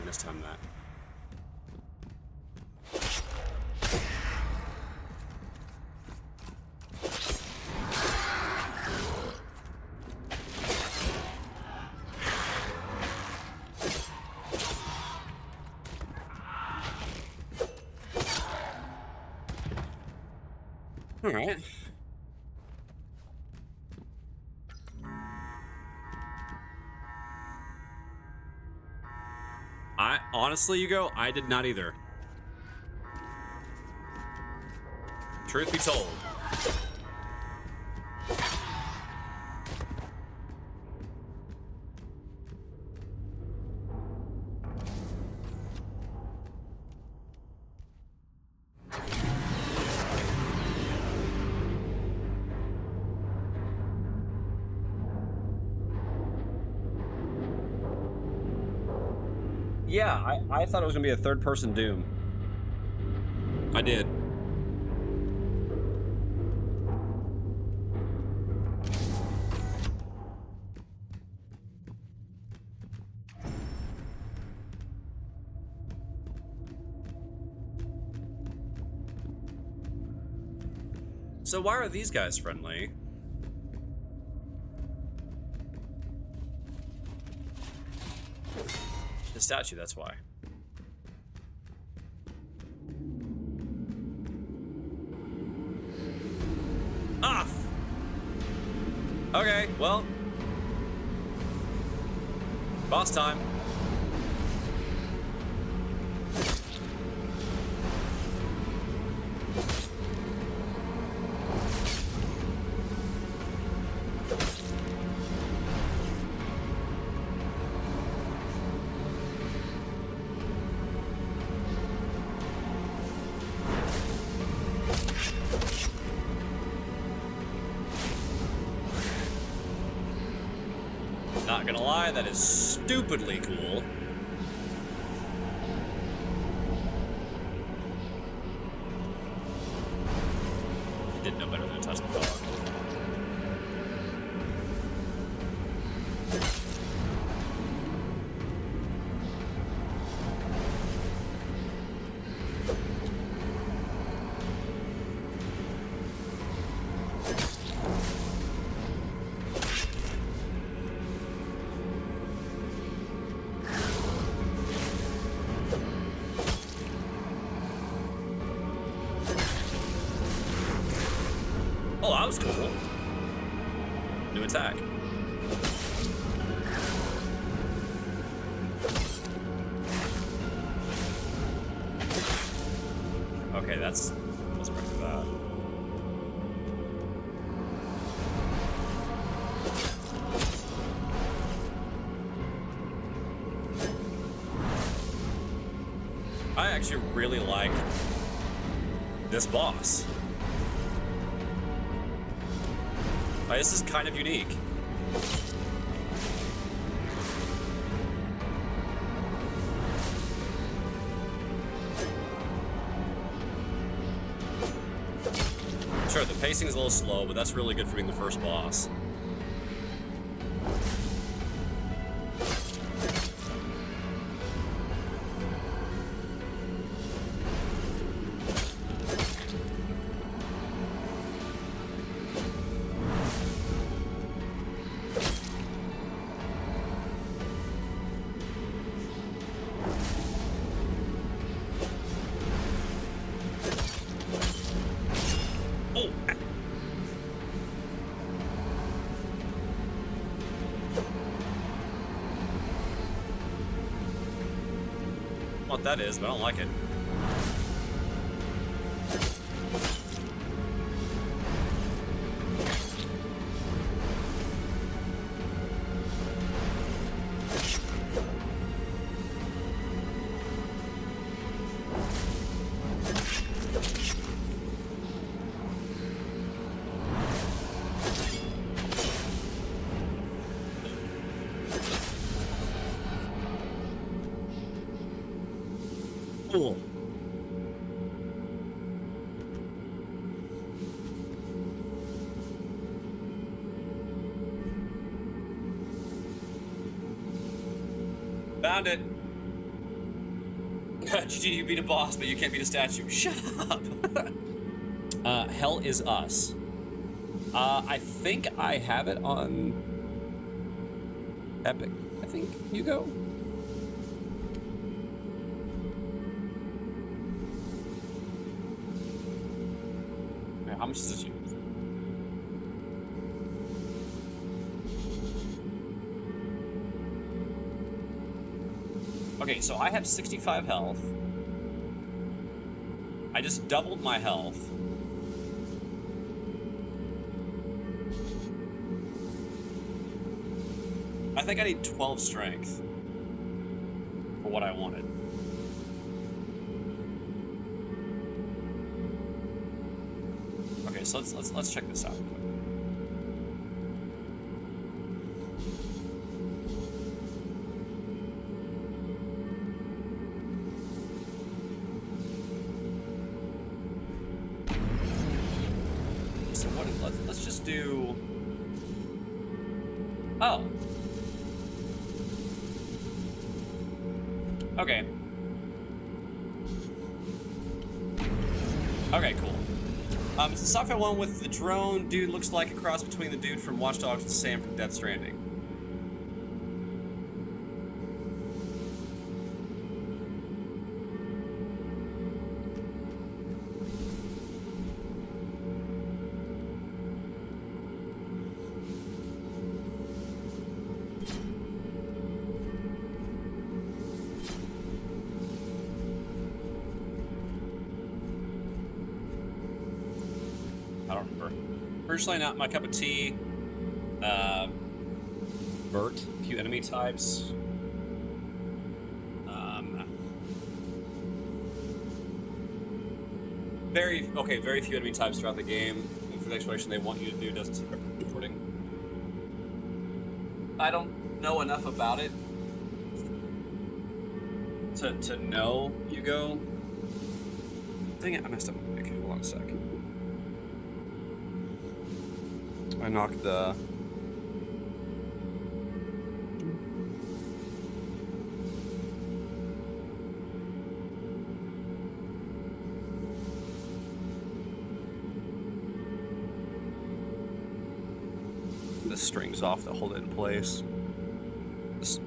Speaker 1: Mistime that. All right. Honestly, Hugo, I did not either. Truth be told. Yeah, I thought it was gonna be a third-person Doom. I did. So why are these guys friendly? The statue, that's why. Ah! Okay, well. Boss time. Not gonna lie, that is stupidly cool. Didn't know better than to touch the dog. Oh, that was cool. New attack. Okay, that's right for that. I actually really like this boss. This is kind of unique. Sure, the pacing is a little slow, but that's really good for being the first boss. Oh! What that is, but I don't like it. Cool. Found it. GG, you beat a boss, but you can't beat a statue. Shut up. Hell is Us. I think I have it on Epic. I think you go. How much is this use? Okay, so I have 65 health. I just doubled my health. I think I need 12 strength for what I wanted. Okay, so let's check this out real quick. So what? Let's just do. Oh. Okay. Okay, cool. It's the sci-fi one with the drone dude. Looks like a cross between the dude from Watch Dogs and Sam from Death Stranding. I don't remember. Personally, not my cup of tea. Vert, a few enemy types. Very few enemy types throughout the game. And for the exploration they want you to do doesn't seem reporting. I don't know enough about it to know you go. Dang it, I messed up. Okay, hold on a sec. I knocked the... the strings off that hold it in place. This...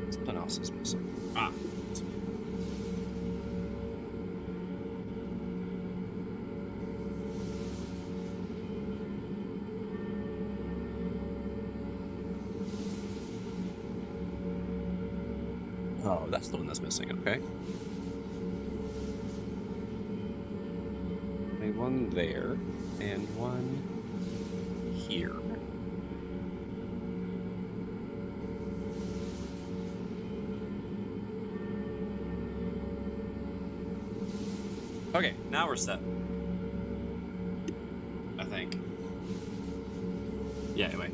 Speaker 1: Something else is missing. Ah. Oh, that's the one that's missing, okay. Made one there, and one here. Okay, now we're set. I think. Yeah, anyway.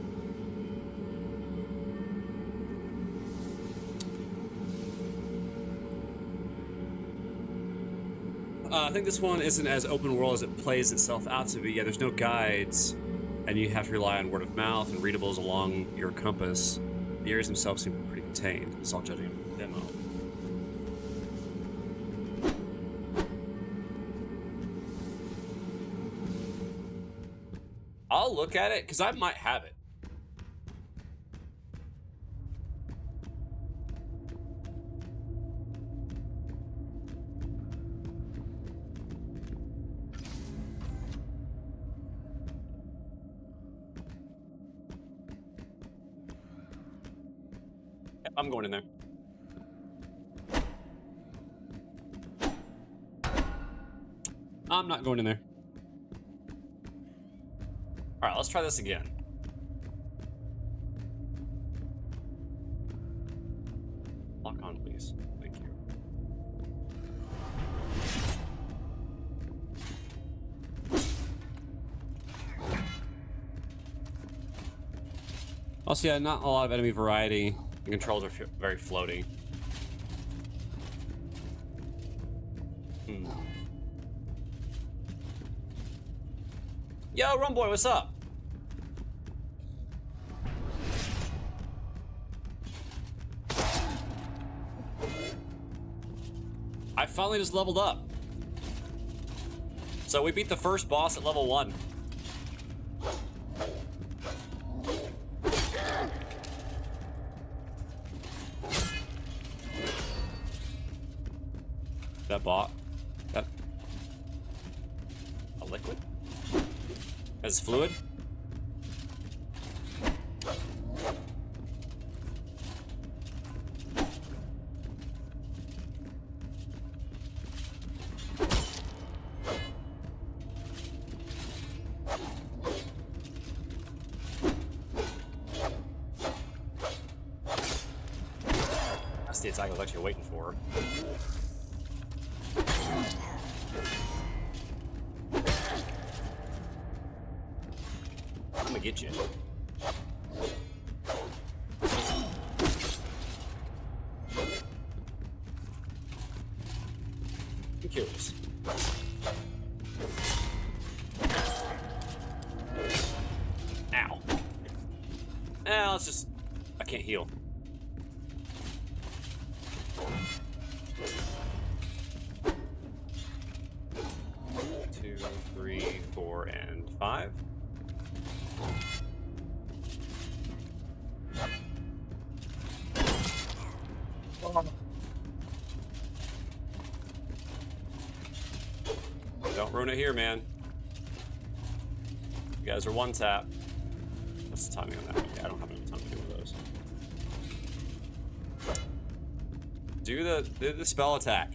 Speaker 1: I think this one isn't as open world as it plays itself out to be. Yeah, there's no guides, and you have to rely on word of mouth and readables along your compass. The areas themselves seem pretty contained. It's all judging from the demo. I'll look at it, because I might have it. I'm going in there. I'm not going in there. All right, let's try this again. Lock on, please. Thank you. Also, yeah, not a lot of enemy variety. The controls are very floaty. Yo, Rumboy, what's up? I finally just leveled up. So we beat the first boss at level 1. That bot? That... a liquid? As fluid? That's the attack I was actually waiting for. I'm gonna get you. I'm curious. Ow. Now let's just... I can't heal. Two, 3, 4, and 5. Don't ruin it here, man. You guys are one tap. What's the timing on that one? Yeah, I don't have enough time to do one of those. Do the spell attack.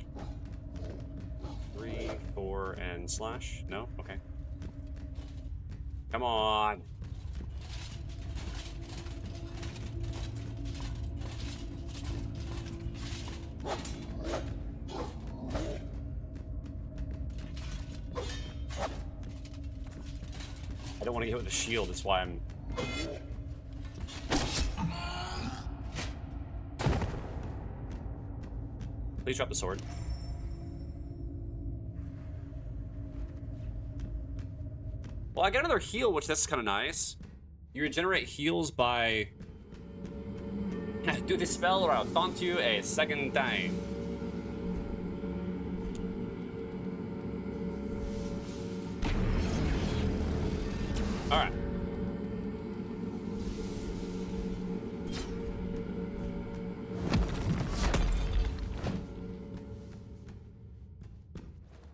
Speaker 1: 3, 4, and slash. No? Okay. Come on. I don't want to get hit with a shield, that's why I'm... Please drop the sword. Well, I got another heal, which that's kind of nice. You regenerate heals by... Do the spell or I'll taunt you a second time. Alright.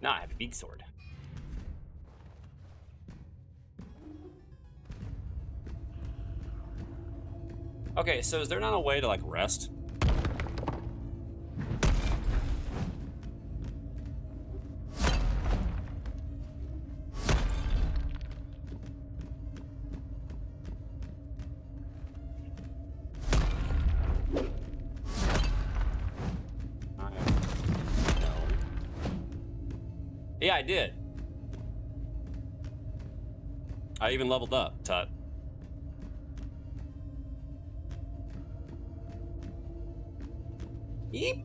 Speaker 1: Now I have a big sword. Okay, so is there not a way to, like, rest? Yeah, I did. I even leveled up, Tut. Yeep.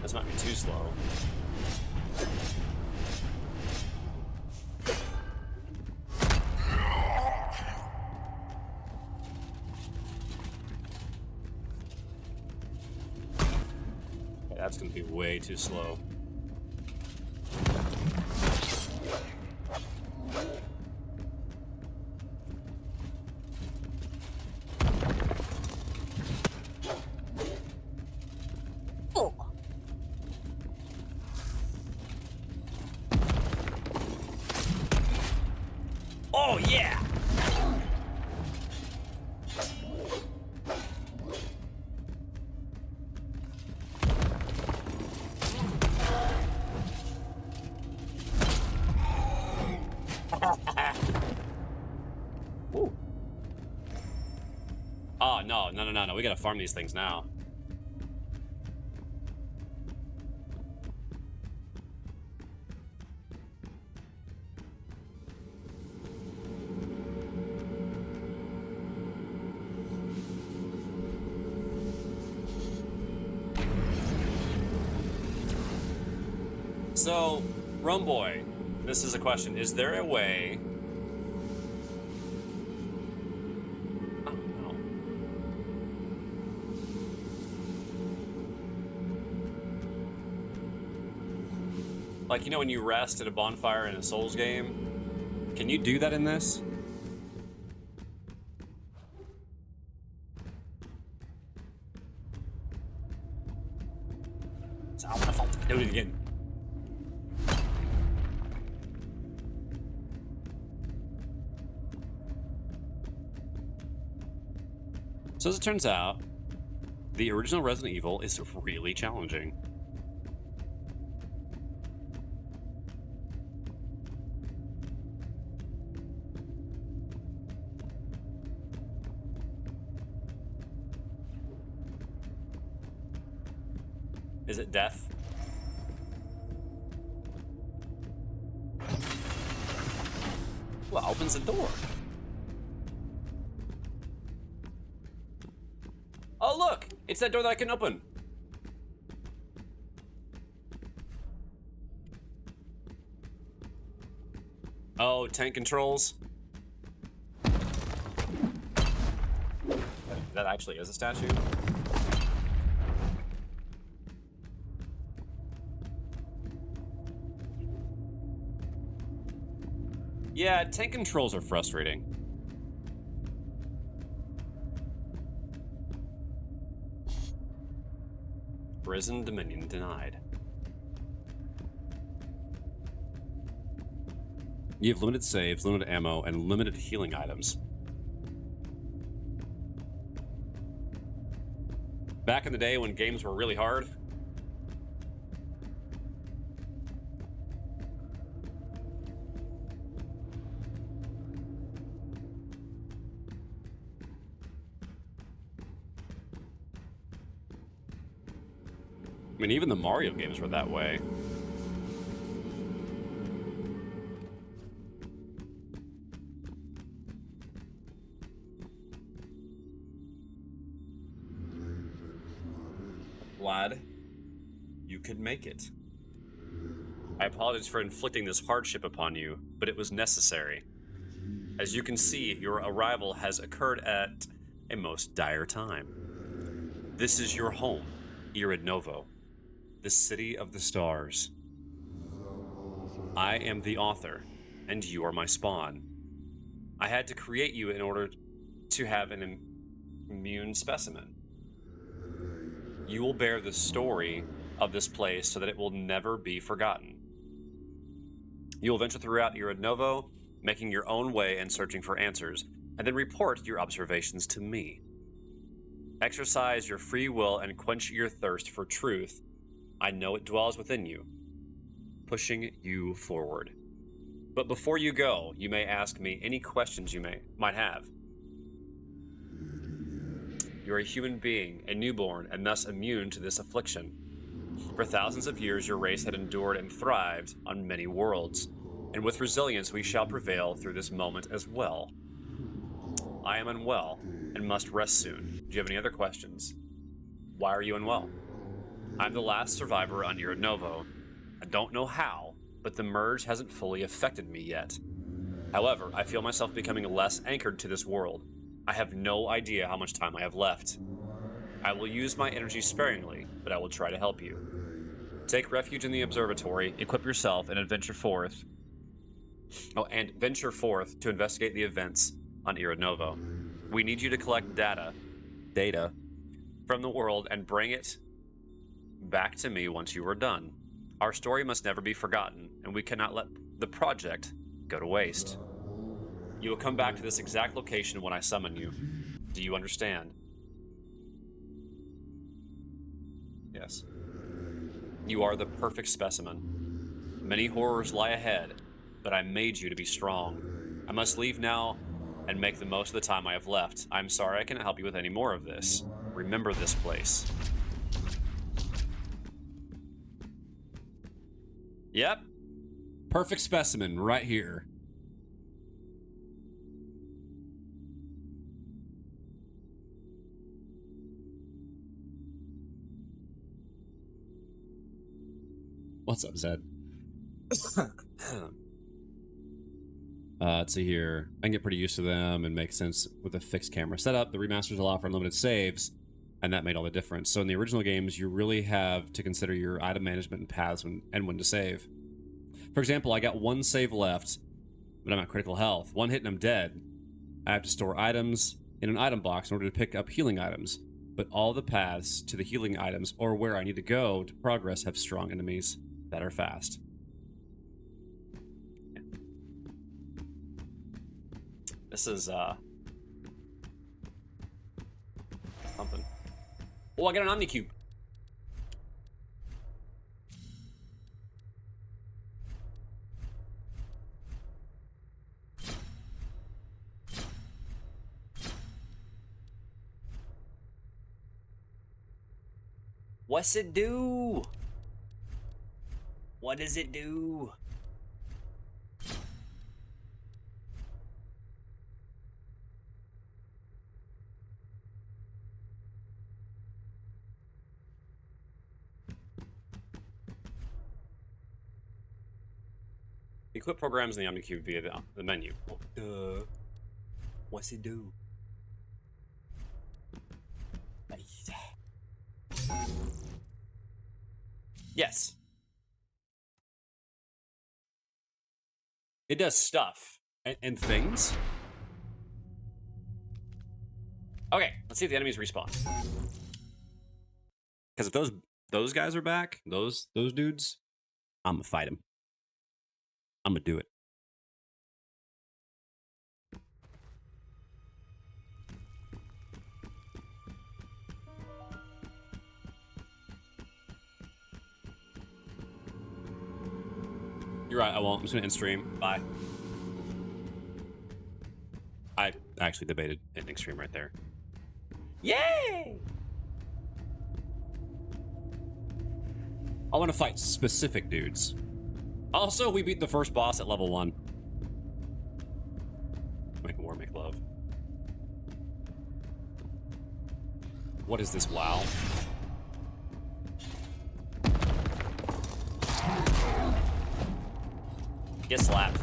Speaker 1: This might be too slow. That's gonna be way too slow. Oh. Oh yeah. Ooh. Oh, no. We gotta farm these things now. So, Rumboy, this is a question. Is there a way... Oh, no. Like, you know when you rest at a bonfire in a Souls game? Can you do that in this? So I wanna do it again. So as it turns out, the original Resident Evil is really challenging. Is it death? Well, opens the door. Oh, look! It's that door that I can open. Oh, tank controls. That actually is a statue. Yeah, tank controls are frustrating. Risen Dominion denied. You have limited saves, limited ammo, and limited healing items. Back in the day when games were really hard, I mean, even the Mario games were that way. Vlad, you could make it. I apologize for inflicting this hardship upon you, but it was necessary. As you can see, your arrival has occurred at a most dire time. This is your home, Irid Novo, the city of the stars. I am the author, and you are my spawn. I had to create you in order to have an immune specimen. You will bear the story of this place so that it will never be forgotten. You will venture throughout Irid Novo, making your own way and searching for answers, and then report your observations to me. Exercise your free will and quench your thirst for truth. I know it dwells within you, pushing you forward. But before you go, you may ask me any questions you might have. You're a human being, a newborn, and thus immune to this affliction. For thousands of years, your race had endured and thrived on many worlds, and with resilience we shall prevail through this moment as well. I am unwell and must rest soon. Do you have any other questions? Why are you unwell? I'm the last survivor on Irid Novo. I don't know how, but the merge hasn't fully affected me yet. However, I feel myself becoming less anchored to this world. I have no idea how much time I have left. I will use my energy sparingly, but I will try to help you. Take refuge in the observatory, equip yourself, and venture forth to investigate the events on Irid Novo. We need you to collect data from the world and bring it back to me once you are done. Our story must never be forgotten, and we cannot let the project go to waste. You will come back to this exact location when I summon you. Do you understand? Yes. You are the perfect specimen. Many horrors lie ahead, but I made you to be strong. I must leave now and make the most of the time I have left. I'm sorry I cannot help you with any more of this. Remember this place. Yep. Perfect specimen right here. What's up, Zed? Let's see here. I can get pretty used to them and make sense with a fixed camera setup. The remasters allow for unlimited saves, and that made all the difference. So in the original games, you really have to consider your item management and paths and when to save. For example, I got one save left, but I'm at critical health. One hit and I'm dead. I have to store items in an item box in order to pick up healing items. But all the paths to the healing items or where I need to go to progress have strong enemies that are fast. Yeah. This is something. Oh, I got an Omnicube. What's it do? What does it do? Equip programs in the Omnicube via the menu. What's it do? Yes. It does stuff and things. Okay, let's see if the enemies respawn. Because if those guys are back, those dudes, I'm gonna fight them. I'm gonna do it. You're right, I won't. I'm just gonna end stream. Bye. I actually debated ending stream right there. Yay! I want to fight specific dudes. Also, we beat the first boss at level 1. Make war, make love. What is this? WoW? Get slapped.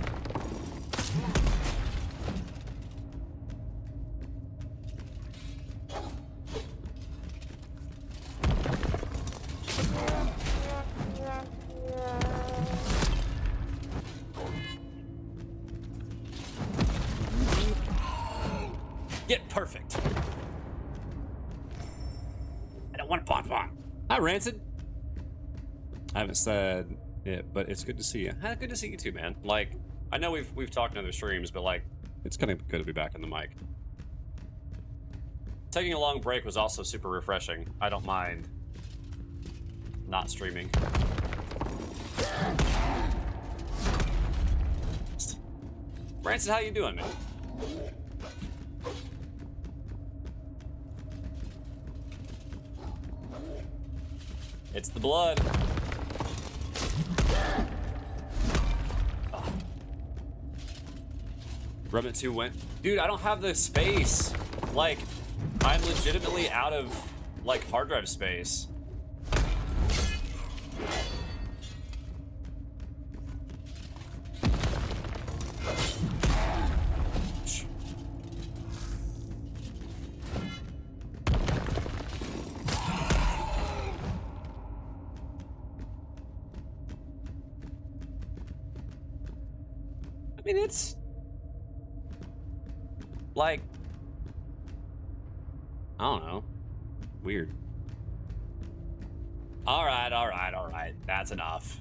Speaker 1: Get perfect. I don't want bonbon. Hi, Rancid. I haven't said it, but it's good to see you. Good to see you too, man. Like, I know we've talked in other streams, but like, it's kind of good to be back on the mic. Taking a long break was also super refreshing. I don't mind not streaming. Rancid, how you doing, man? It's the blood. Oh. Remnant 2 went. Dude, I don't have the space. Like, I'm legitimately out of, like, hard drive space. I mean, it's like, I don't know. Weird. All right, all right, all right. That's enough.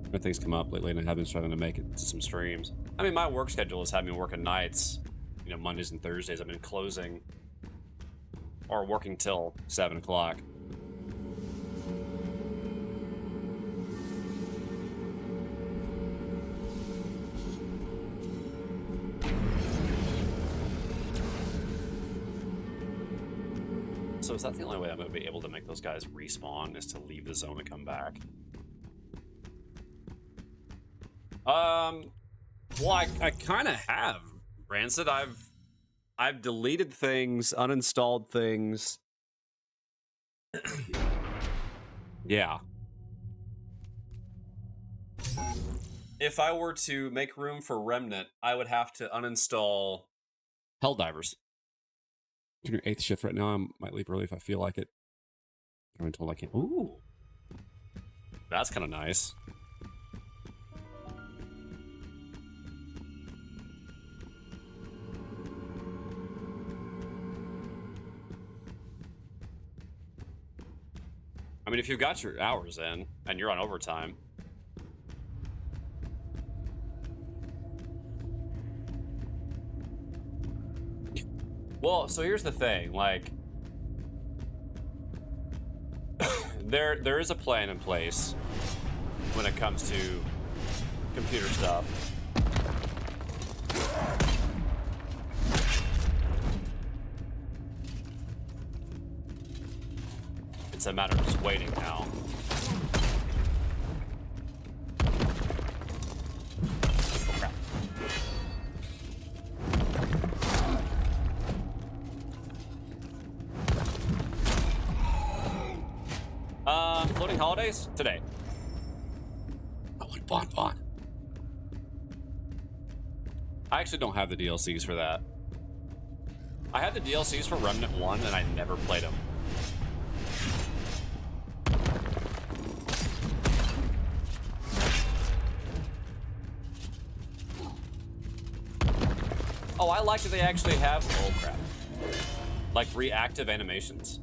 Speaker 1: When things come up lately, and I have been struggling to make it to some streams. I mean, my work schedule has had me working nights. You know, Mondays and Thursdays I've been closing or working till 7 o'clock. So is that the only way I'm going to be able to make those guys respawn, is to leave the zone and come back? Well, I kind of have, Rancid. I've deleted things, uninstalled things. Yeah. If I were to make room for Remnant, I would have to uninstall Helldivers. I'm in your 8th shift right now. I might leave early if I feel like it. I've been told I can't. Ooh. That's kind of nice. I mean, if you've got your hours in and you're on overtime. Well, so here's the thing, like, there is a plan in place when it comes to computer stuff. It's a matter of just waiting now. Floating holidays today. I want Bonbon. I actually don't have the DLCs for that. I had the DLCs for Remnant 1 and I never played them. Oh, I like that they actually have, oh crap, like reactive animations.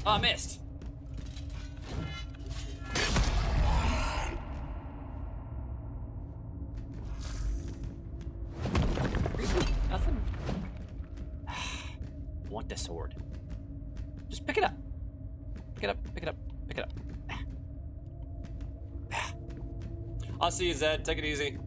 Speaker 1: Oh, I missed. Nothing. I want the sword. Just pick it up. Pick it up, pick it up, pick it up. I'll see you, Zed. Take it easy.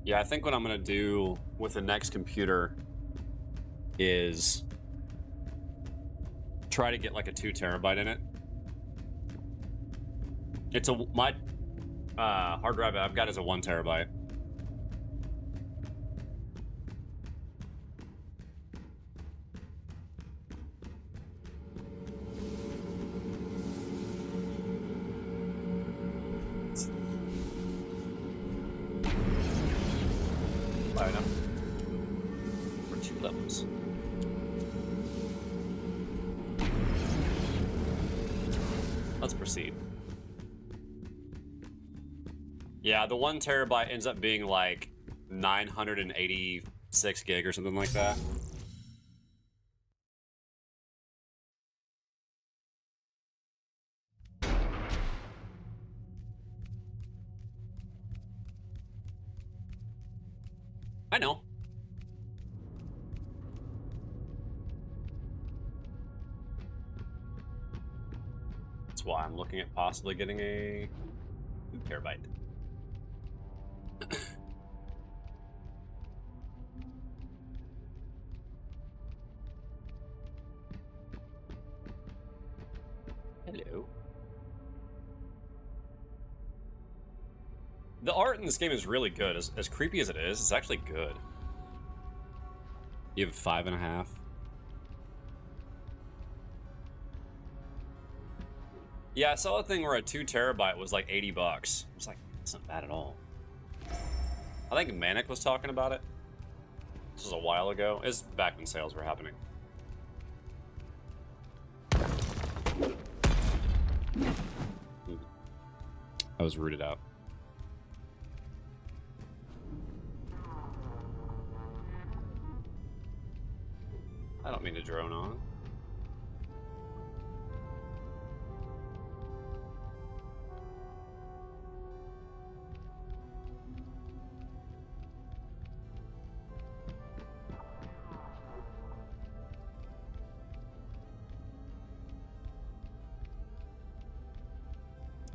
Speaker 1: Yeah, I think what I'm gonna do with the next computer is try to get like a 2 terabyte in it. It's my hard drive I've got is a 1 terabyte. Fire enough for 2 levels. Let's proceed. Yeah, the 1 terabyte ends up being like 986 gig or something like that. I know. That's why I'm looking at possibly getting a 2 terabyte. Hello. The art in this game is really good. As creepy as it is, it's actually good. You have 5.5. Yeah, I saw a thing where a 2 terabyte was like $80. I was like, that's not bad at all. I think Manic was talking about it. This was a while ago. It's back when sales were happening. I was rooted out. I don't mean to drone on.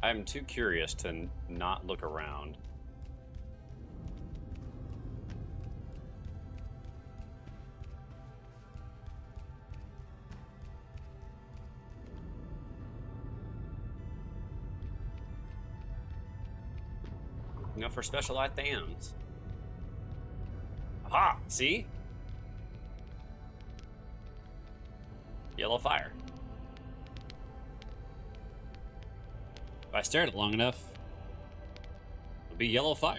Speaker 1: I'm too curious to not look around. You know, for special items. Aha! See? Yellow fire. If I stare at it long enough, it'll be yellow fire.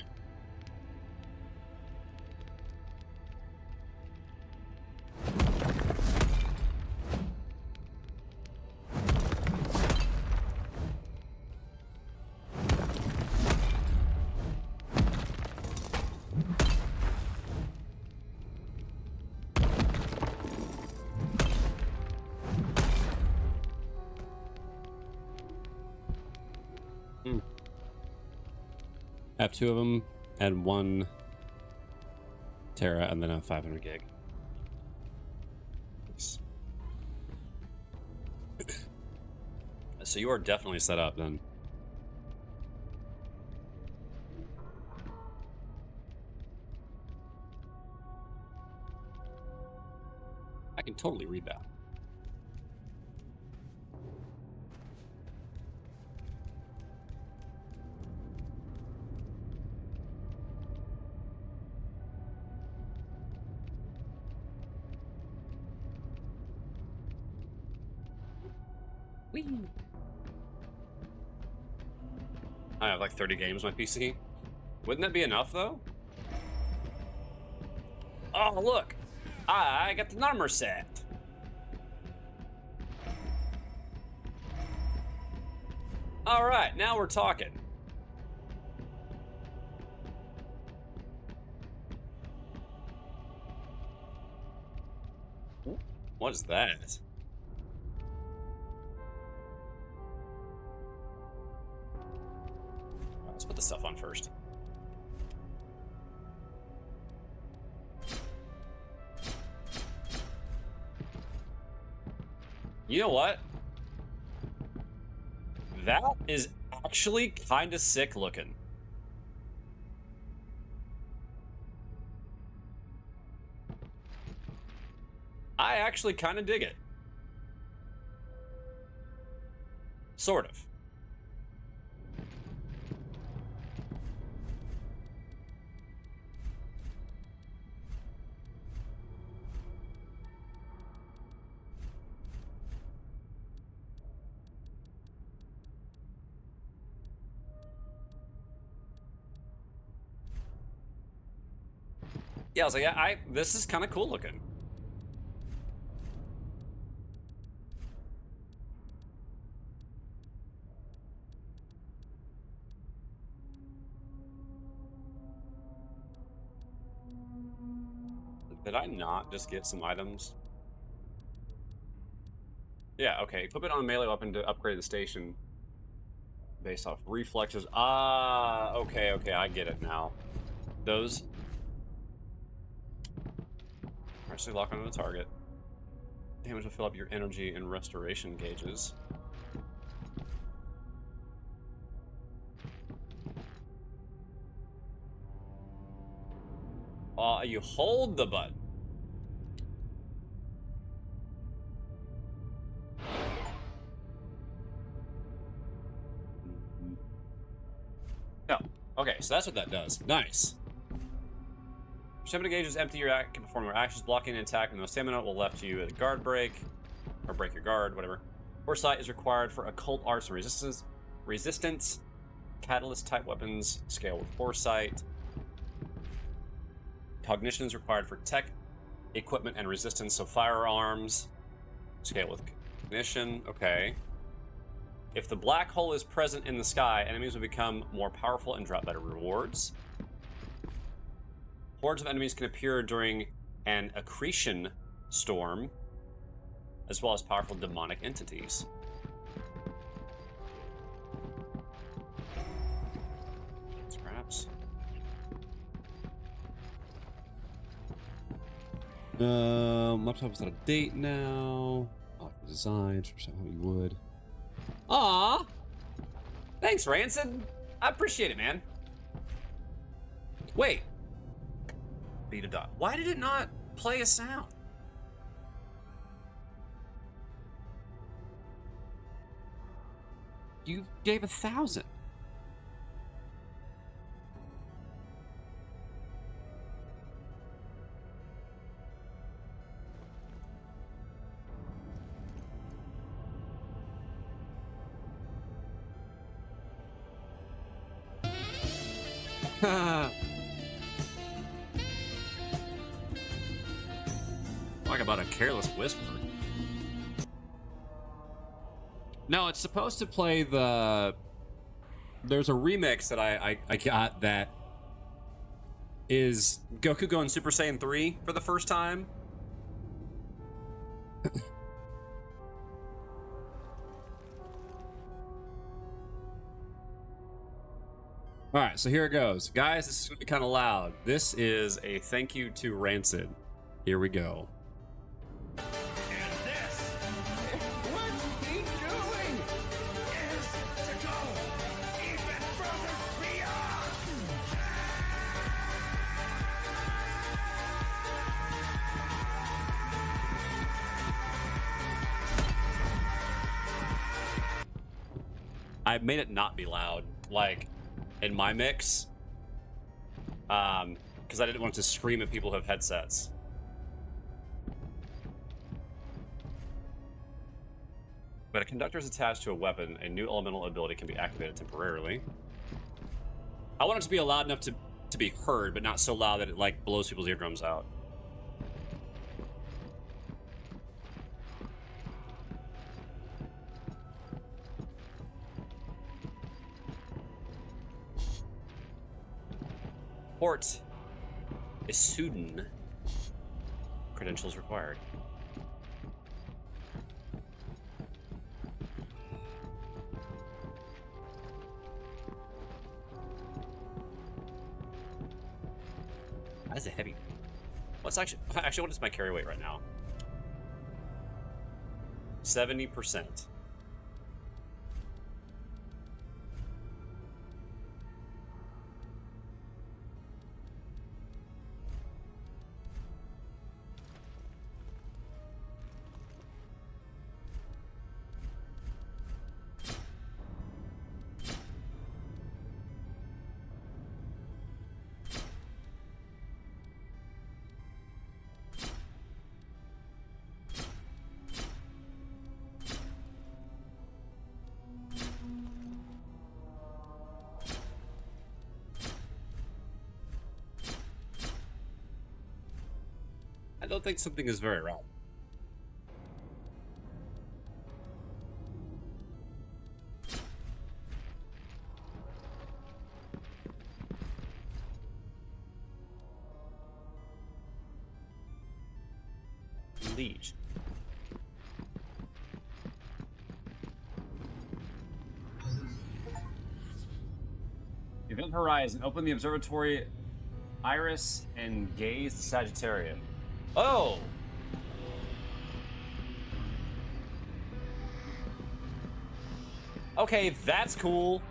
Speaker 1: I have 2 of them and 1 tera and then a 500 gig. So you are definitely set up then. I can totally read that. I have like 30 games on my PC. Wouldn't that be enough though? Oh, look! I got the number set. All right, now we're talking. What is that? Let's put the stuff on first. You know what? That is actually kind of sick looking. I actually kind of dig it. Sort of. Yeah, I was like, yeah, this is kind of cool looking. Did I not just get some items? Yeah, okay. Equip it on a melee weapon to upgrade the station based off reflexes. Ah, okay, I get it now. Those actually lock onto the target. Damage will fill up your energy and restoration gauges. You hold the button. No. Okay, so that's what that does. Nice. Stamina gauge is empty. You can perform your actions, blocking an attack, and no stamina will left you at a guard break, or break your guard, whatever. Foresight is required for occult arts and resistance. Catalyst type weapons scale with foresight. Cognition is required for tech, equipment, and resistance. So firearms scale with cognition. Okay. If the black hole is present in the sky, enemies will become more powerful and drop better rewards. Hordes of enemies can appear during an accretion storm, as well as powerful demonic entities. Scraps. Laptop is out of date now. Design, how you would. Aw! Thanks, Rancid. I appreciate it, man. Wait. Beat a dot. Why did it not play a sound? You gave 1,000. Talk about a careless whisper. No, it's supposed to play the... There's a remix that I got that is Goku going Super Saiyan 3 for the first time. All right, so here it goes. Guys, this is going to be kind of loud. This is a thank you to Rancid. Here we go.
Speaker 2: And this, what he doing, is to go even further beyond.
Speaker 1: I made it not be loud, like in my mix, because I didn't want to scream at people who have but conductor is attached to a weapon, a new elemental ability can be activated temporarily. I want it to be loud enough to be heard, but not so loud that it like blows people's eardrums out. Port Issoudun. Credentials required. That's a heavy. What's actually what is my carry weight right now? 70%. I don't think something is very wrong. Liege. Event Horizon. Open the observatory Iris and gaze the Sagittarian. Oh! Okay, that's cool.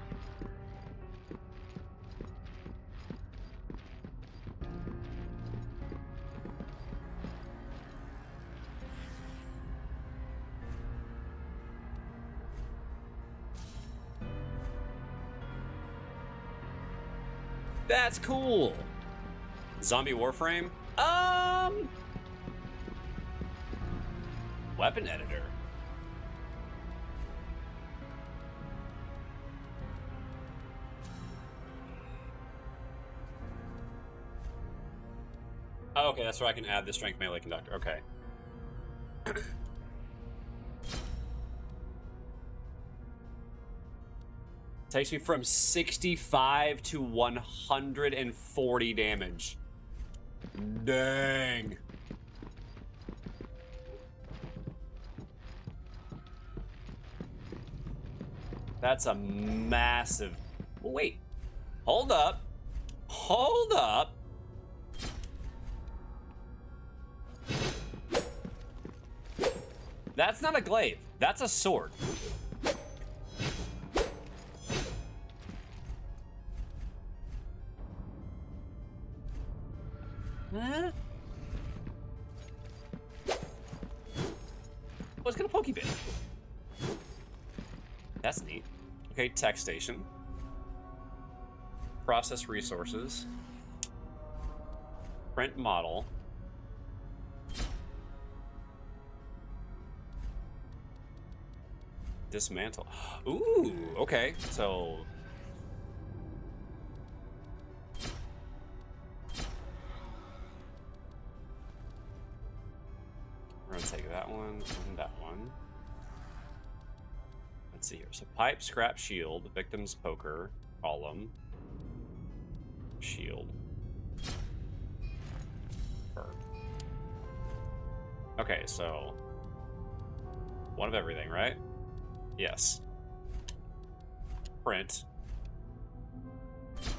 Speaker 1: That's cool. Zombie Warframe? Weapon editor. Oh, okay, that's where I can add the strength melee conductor. Okay. Takes me from 65 to 140 damage. Dang. That's a massive... Well, wait. Hold up. Hold up. That's not a glaive. That's a sword. Huh? Oh, it's got a pokey bit. That's neat. Okay, tech station. Process resources. Print model. Dismantle. Ooh, okay. So... we're gonna take that one and that one. Let's see here. So pipe, scrap, shield, victim's poker, column, shield. Fur. Okay, so one of everything, right? Yes. Print.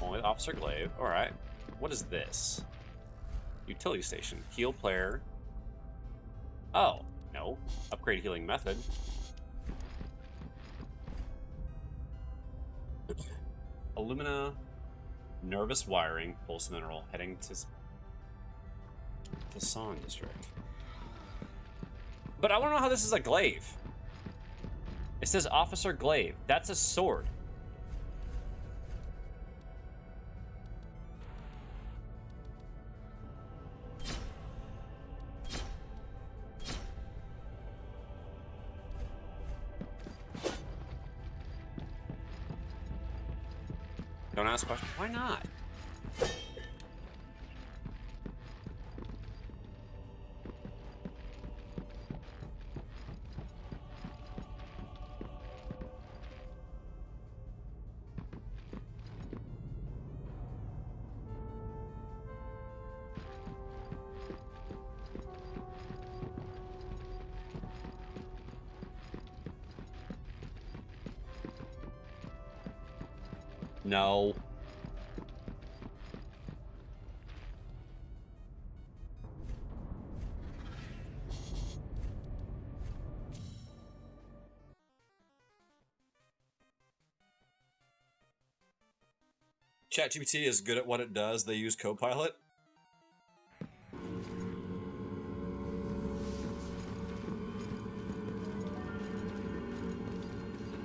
Speaker 1: Only Officer Glaive. Alright. What is this? Utility station. Heal player. Oh, no. Upgrade healing method. Alumina. Nervous wiring. Pulse mineral. Heading to San district. But I want to know how this is a glaive. It says Officer Glaive. That's a sword. Don't ask questions. Why not? No. ChatGPT is good at what it does. They use Copilot.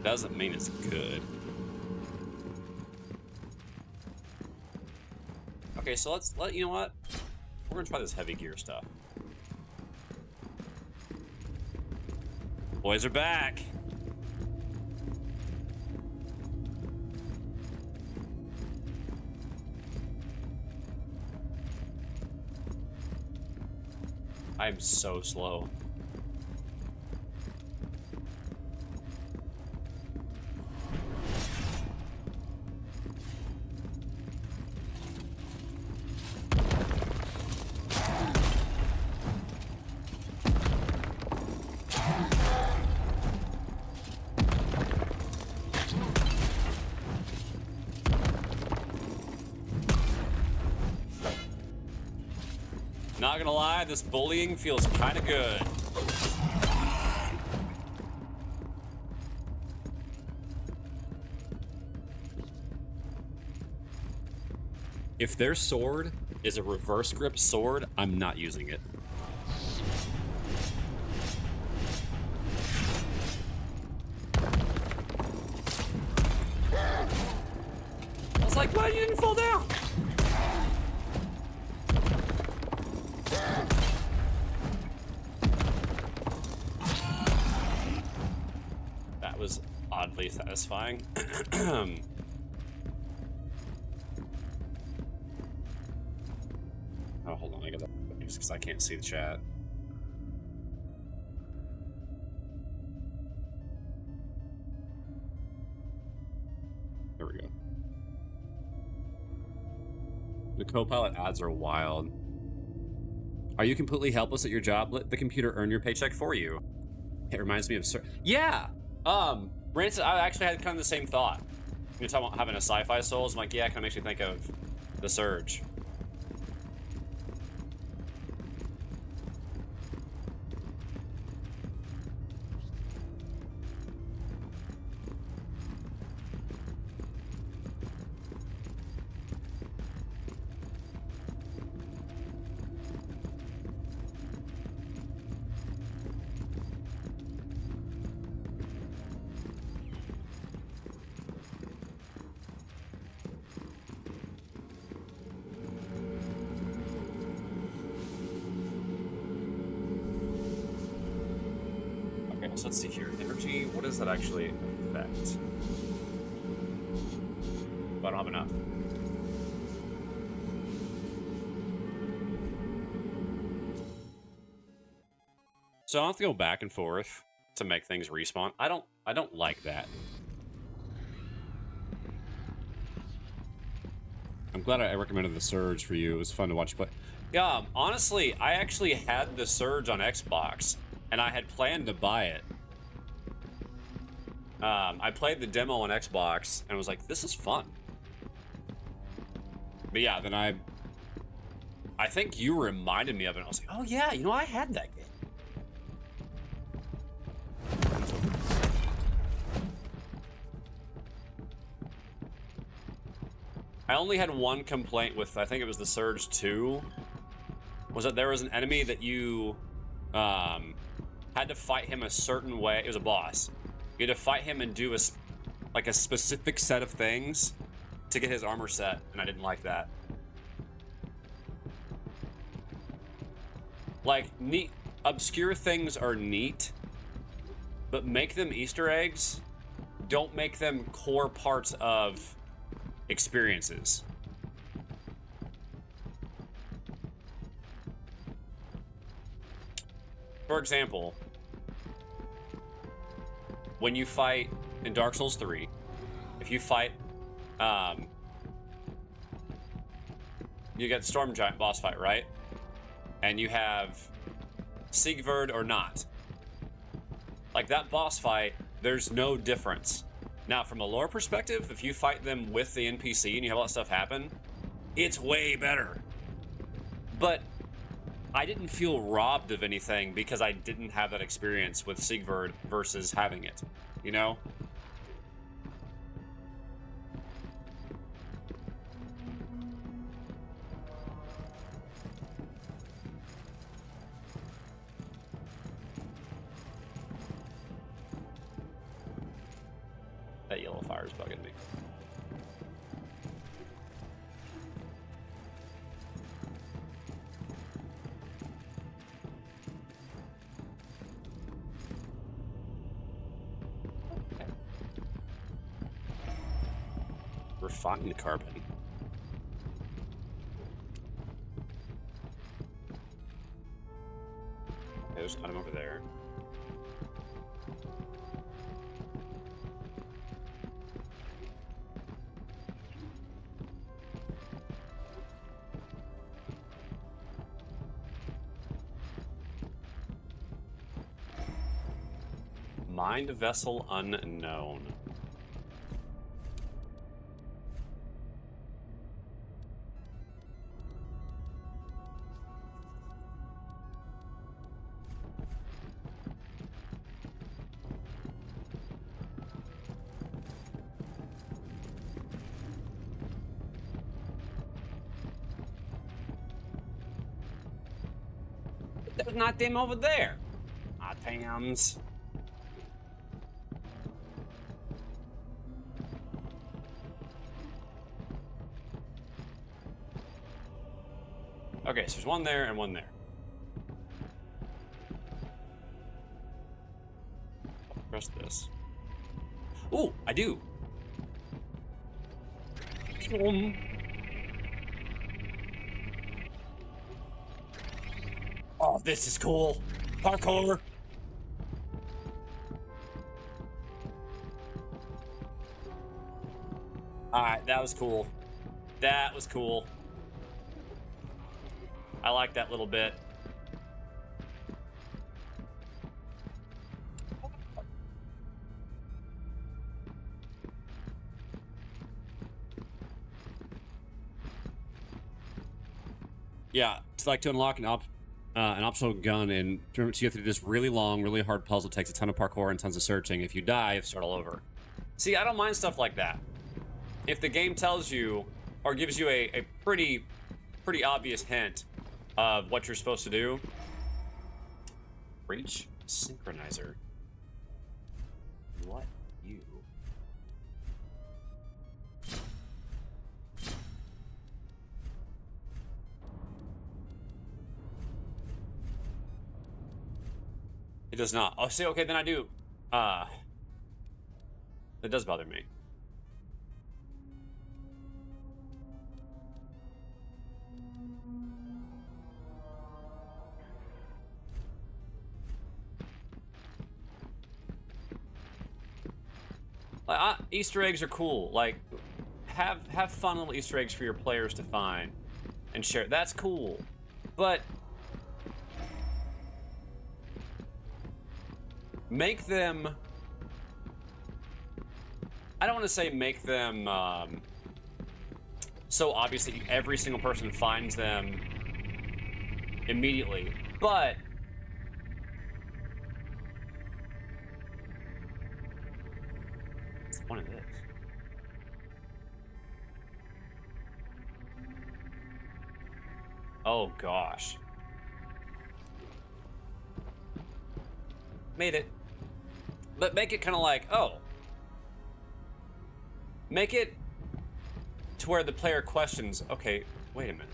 Speaker 1: Doesn't mean it's good. Okay, so you know what? We're gonna try this heavy gear stuff. Boys are back. I'm so slow. Not gonna lie, this bullying feels kind of good. If their sword is a reverse grip sword, I'm not using it. I was like, why you didn't fall down? That was oddly satisfying. Oh, hold on, I gotta just because I can't see the chat. There we go. The Copilot ads are wild. Are you completely helpless at your job? Let the computer earn your paycheck for you. It reminds me of yeah. Rancid, I actually had kind of the same thought. You're talking about having a sci-fi souls. I'm like, yeah, it kind of makes me think of The Surge. So let's see here. Energy, what does that actually affect? Oh, I don't have enough. So I have to go back and forth to make things respawn. I don't like that. I'm glad I recommended The Surge for you. It was fun to watch, but yeah, honestly, I actually had The Surge on Xbox. And I had planned to buy it. I played the demo on Xbox and was like, this is fun. But yeah, then I think you reminded me of it. I was like, oh yeah, you know, I had that game. I only had one complaint with, I think it was The Surge 2, was that there was an enemy that you had to fight him a certain way. It was a boss. You had to fight him and do a specific set of things to get his armor set, and I didn't like that. Like, neat, obscure things are neat, but make them Easter eggs. Don't make them core parts of experiences. For example, when you fight in Dark Souls 3, if you fight, you get Storm Giant boss fight, right? And you have Siegward or not. Like that boss fight, there's no difference. Now, from a lore perspective, if you fight them with the NPC and you have all that stuff happen, it's way better. But I didn't feel robbed of anything because I didn't have that experience with Siegward versus having it, you know? That yellow fire is bugging me. Refined carbon. There's an item over there. Mind vessel unknown. There's not them over there. Ah, Tams. Okay, so there's one there and one there. Press this. Ooh, I do. Oh, this is cool. Parkour. Alright, that was cool. That was cool. I like that little bit. Yeah, it's like to unlock an optional gun and to go through this really long, really hard puzzle. It takes a ton of parkour and tons of searching. If you die, you have to start all over. See, I don't mind stuff like that. If the game tells you or gives you a pretty obvious hint of what you're supposed to do. Reach synchronizer. What you? It does not. Oh, see, okay, then I do. It does bother me. Like, Easter eggs are cool. Like, have fun little Easter eggs for your players to find and share. That's cool, but make them. I don't want to say make them so obvious that every single person finds them immediately, but what's the point of this? Oh gosh. Made it. But make it kind of like, oh. Make it to where the player questions, okay, wait a minute.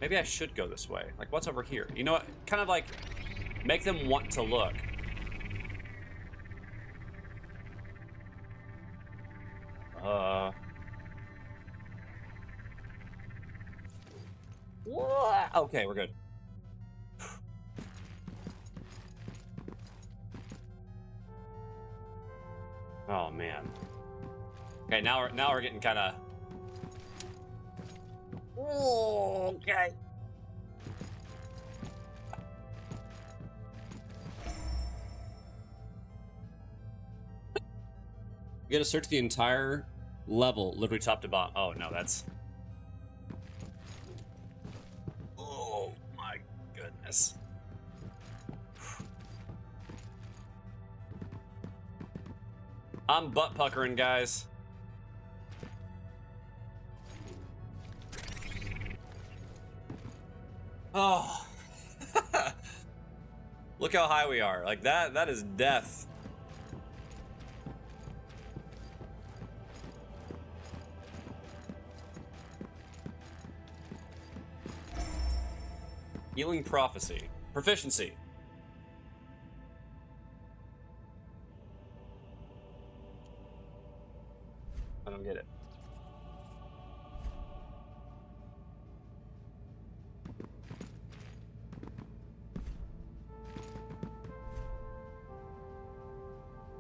Speaker 1: Maybe I should go this way. Like, what's over here? You know what? Kind of like, make them want to look. Okay, we're good. Oh man. Okay, now we're getting kind of. Okay. You gotta search the entire level, literally top to bottom. Oh no, that's. Oh my goodness. I'm butt puckering, guys. Oh. Look how high we are. Like that is death. Healing Prophecy. Proficiency. I don't get it.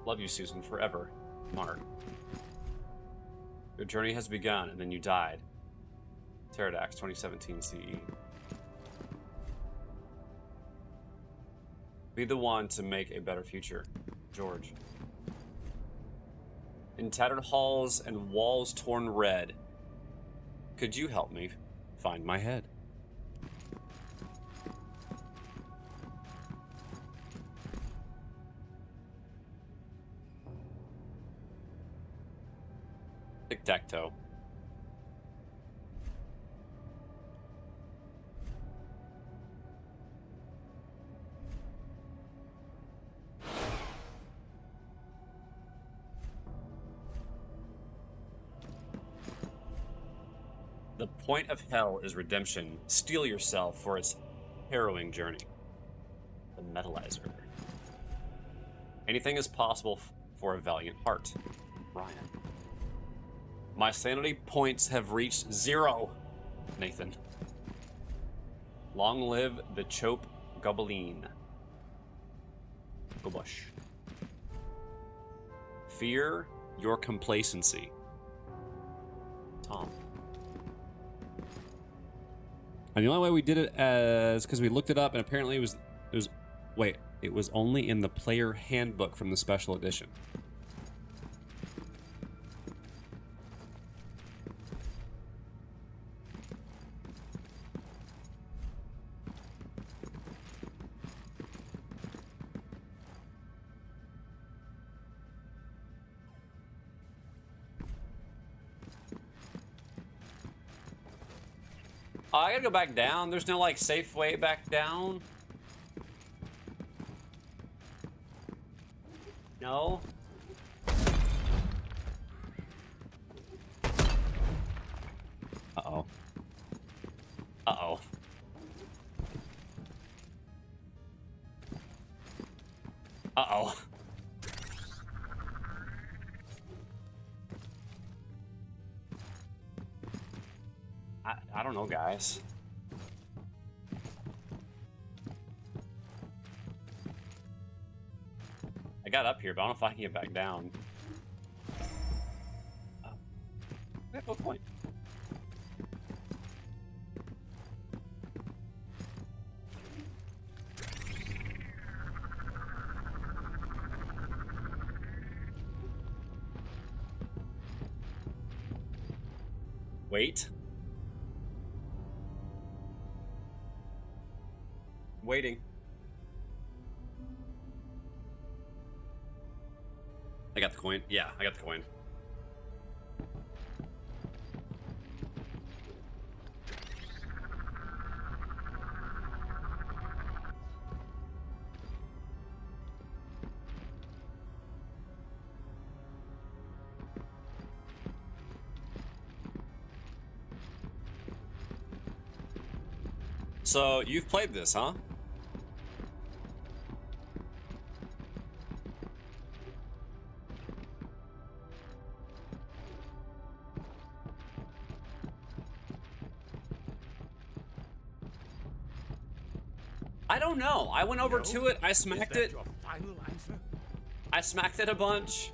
Speaker 1: Love you, Susan, forever. Mark. Your journey has begun, and then you died. Pterodax, 2017 CE. Be the one to make a better future. George. In tattered halls and walls torn red, could you help me find my head? Tic-tac-toe. The point of hell is redemption. Steel yourself for its harrowing journey. The Metalizer. Anything is possible for a valiant heart. Ryan. My sanity points have reached 0. Nathan. Long live the Chope Gobeline. Gobush. Fear your complacency. Tom. And the only way we did it is because we looked it up, and apparently it was only in the player handbook from the special edition. Oh, I gotta go back down. There's no, like, safe way back down. No. Uh-oh. Uh-oh. Uh-oh. I don't know, guys. I got up here, but I don't know if I can get back down. Oh. I have no point. Wait. Waiting. I got the coin. Yeah, I got the coin. So, you've played this, huh? I don't know. I went over
Speaker 2: No?
Speaker 1: to it. I
Speaker 2: Is
Speaker 1: smacked
Speaker 2: that
Speaker 1: it.
Speaker 2: your final answer?
Speaker 1: I smacked it a bunch.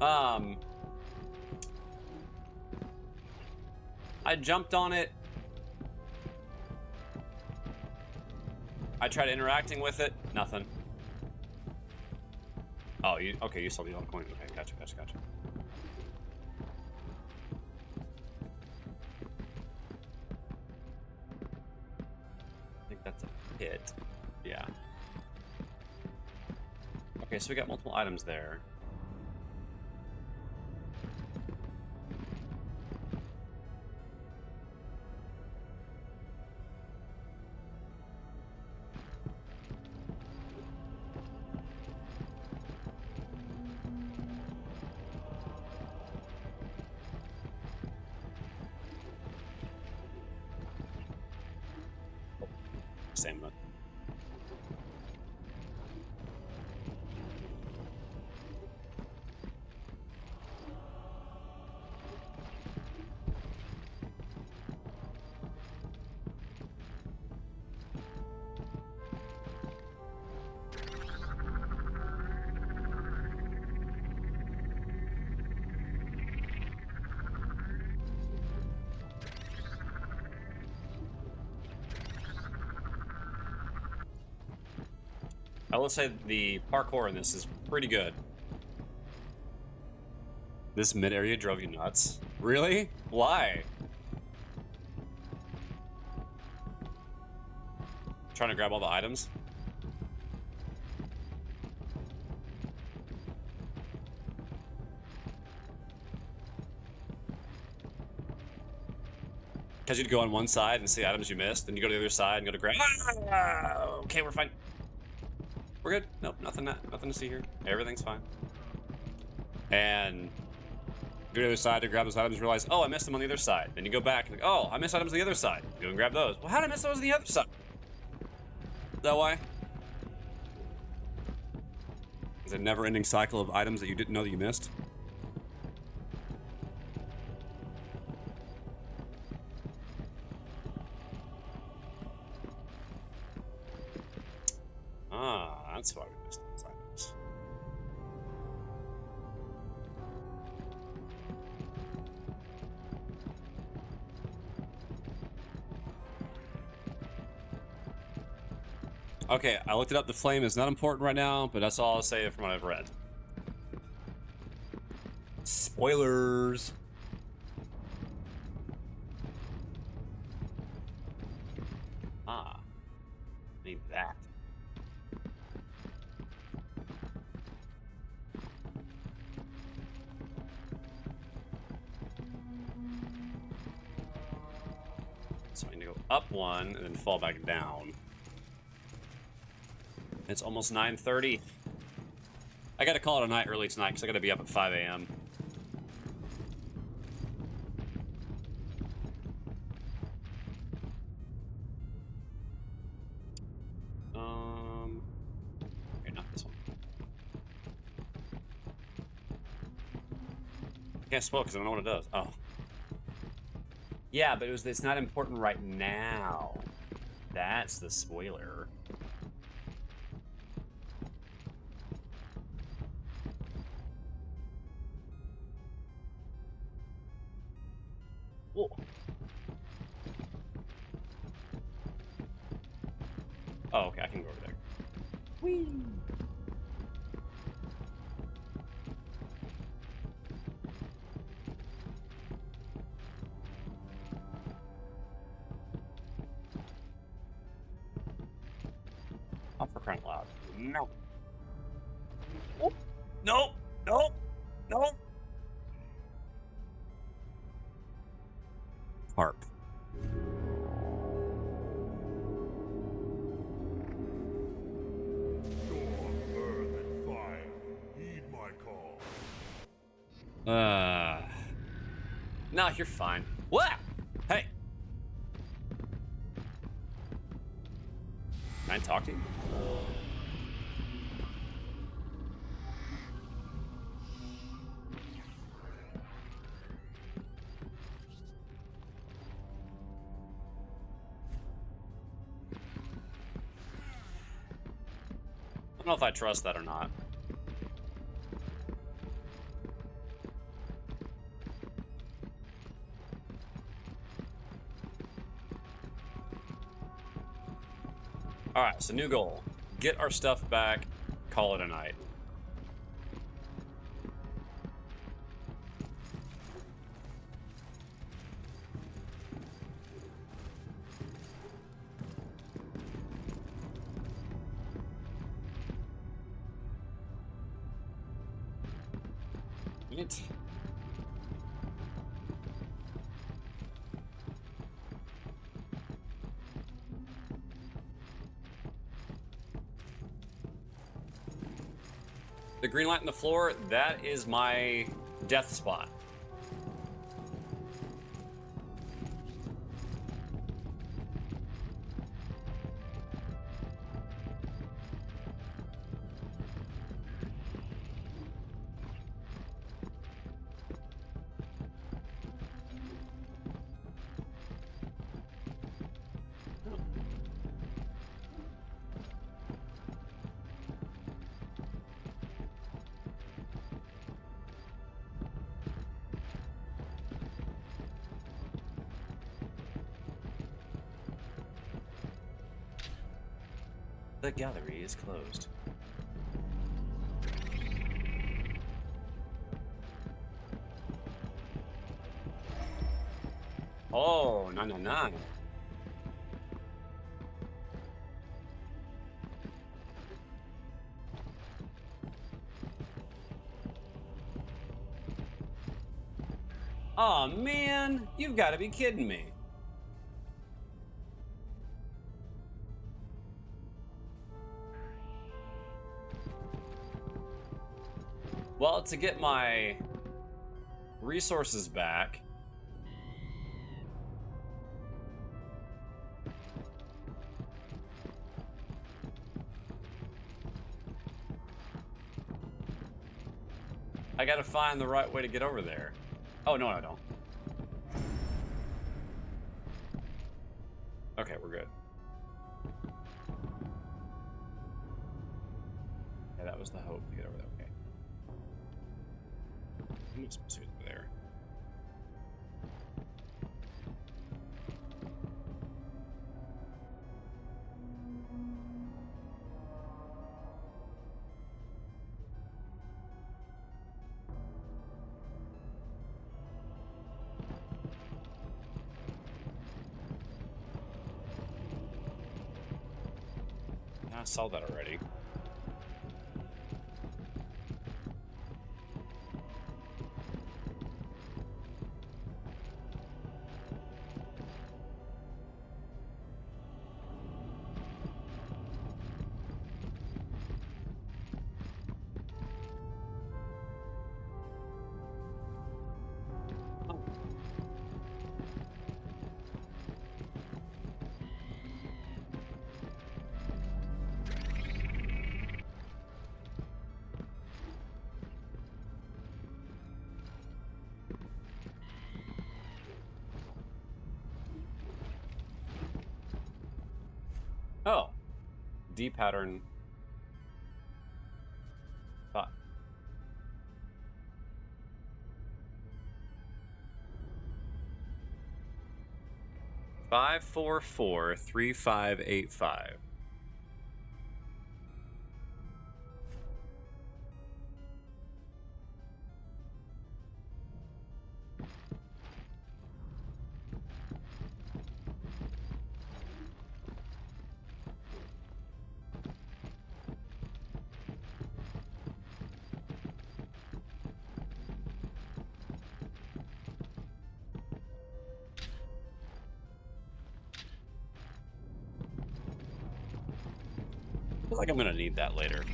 Speaker 1: I jumped on it. I tried interacting with it. Nothing. Oh, okay, you sold the altcoin. Okay, gotcha. I think that's a hit. Yeah. Okay, so we got multiple items there. Stamina. I will say the parkour in this is pretty good. This mid area drove you nuts? Really? Why? Trying to grab all the items? Because you'd go on one side and see items you missed, then you go to the other side and go to grab. Okay, we're fine. We're good. Nope, nothing to see here. Everything's fine. And go to the other side to grab those items and realize, oh, I missed them on the other side. Then you go back and oh, I missed items on the other side. Go and grab those. Well, how did I miss those on the other side? Is that why? Is it a never-ending cycle of items that you didn't know that you missed? Ah, that's why we missed those items. Okay, I looked it up. The flame is not important right now, but that's all I'll say from what I've read. Spoilers. Ah, need that. So I need to go up one and then fall back down. It's almost 9:30. I gotta call it a night early tonight because I gotta be up at 5 a.m. Okay, not this one. I can't spoil because I don't know what it does. Oh. Yeah, but it's not important right now. That's the spoiler. Whoa. Oh, okay, I can go over there. Whee! Oh, for crying out loud. No. Oh, no, no, no. Harp.
Speaker 2: Storm, earth, and fire, heed my call.
Speaker 1: No, you're fine. What? Hey. Can I talk to you? don't know if I trust that or not. Alright, so new goal. Get our stuff back, call it a night. Right. The green light on the floor, that is my death spot. The gallery is closed. Oh, 999. Oh man, you've got to be kidding me. Well, to get my resources back, I gotta find the right way to get over there. Oh, no, I don't. Okay, we're good. Yeah, that was the hope to get over there. Okay. I'm supposed to get over there. I saw that already. Oh, D pattern. Thought. Five, 4, 4, 3, 5, 8, 5. I feel like I'm gonna need that later.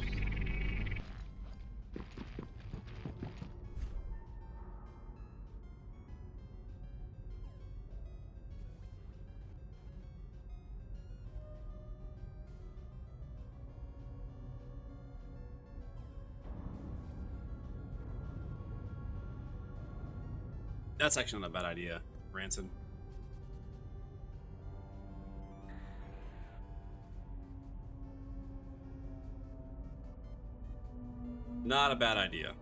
Speaker 1: That's actually not a bad idea, Rancid. Not a bad idea.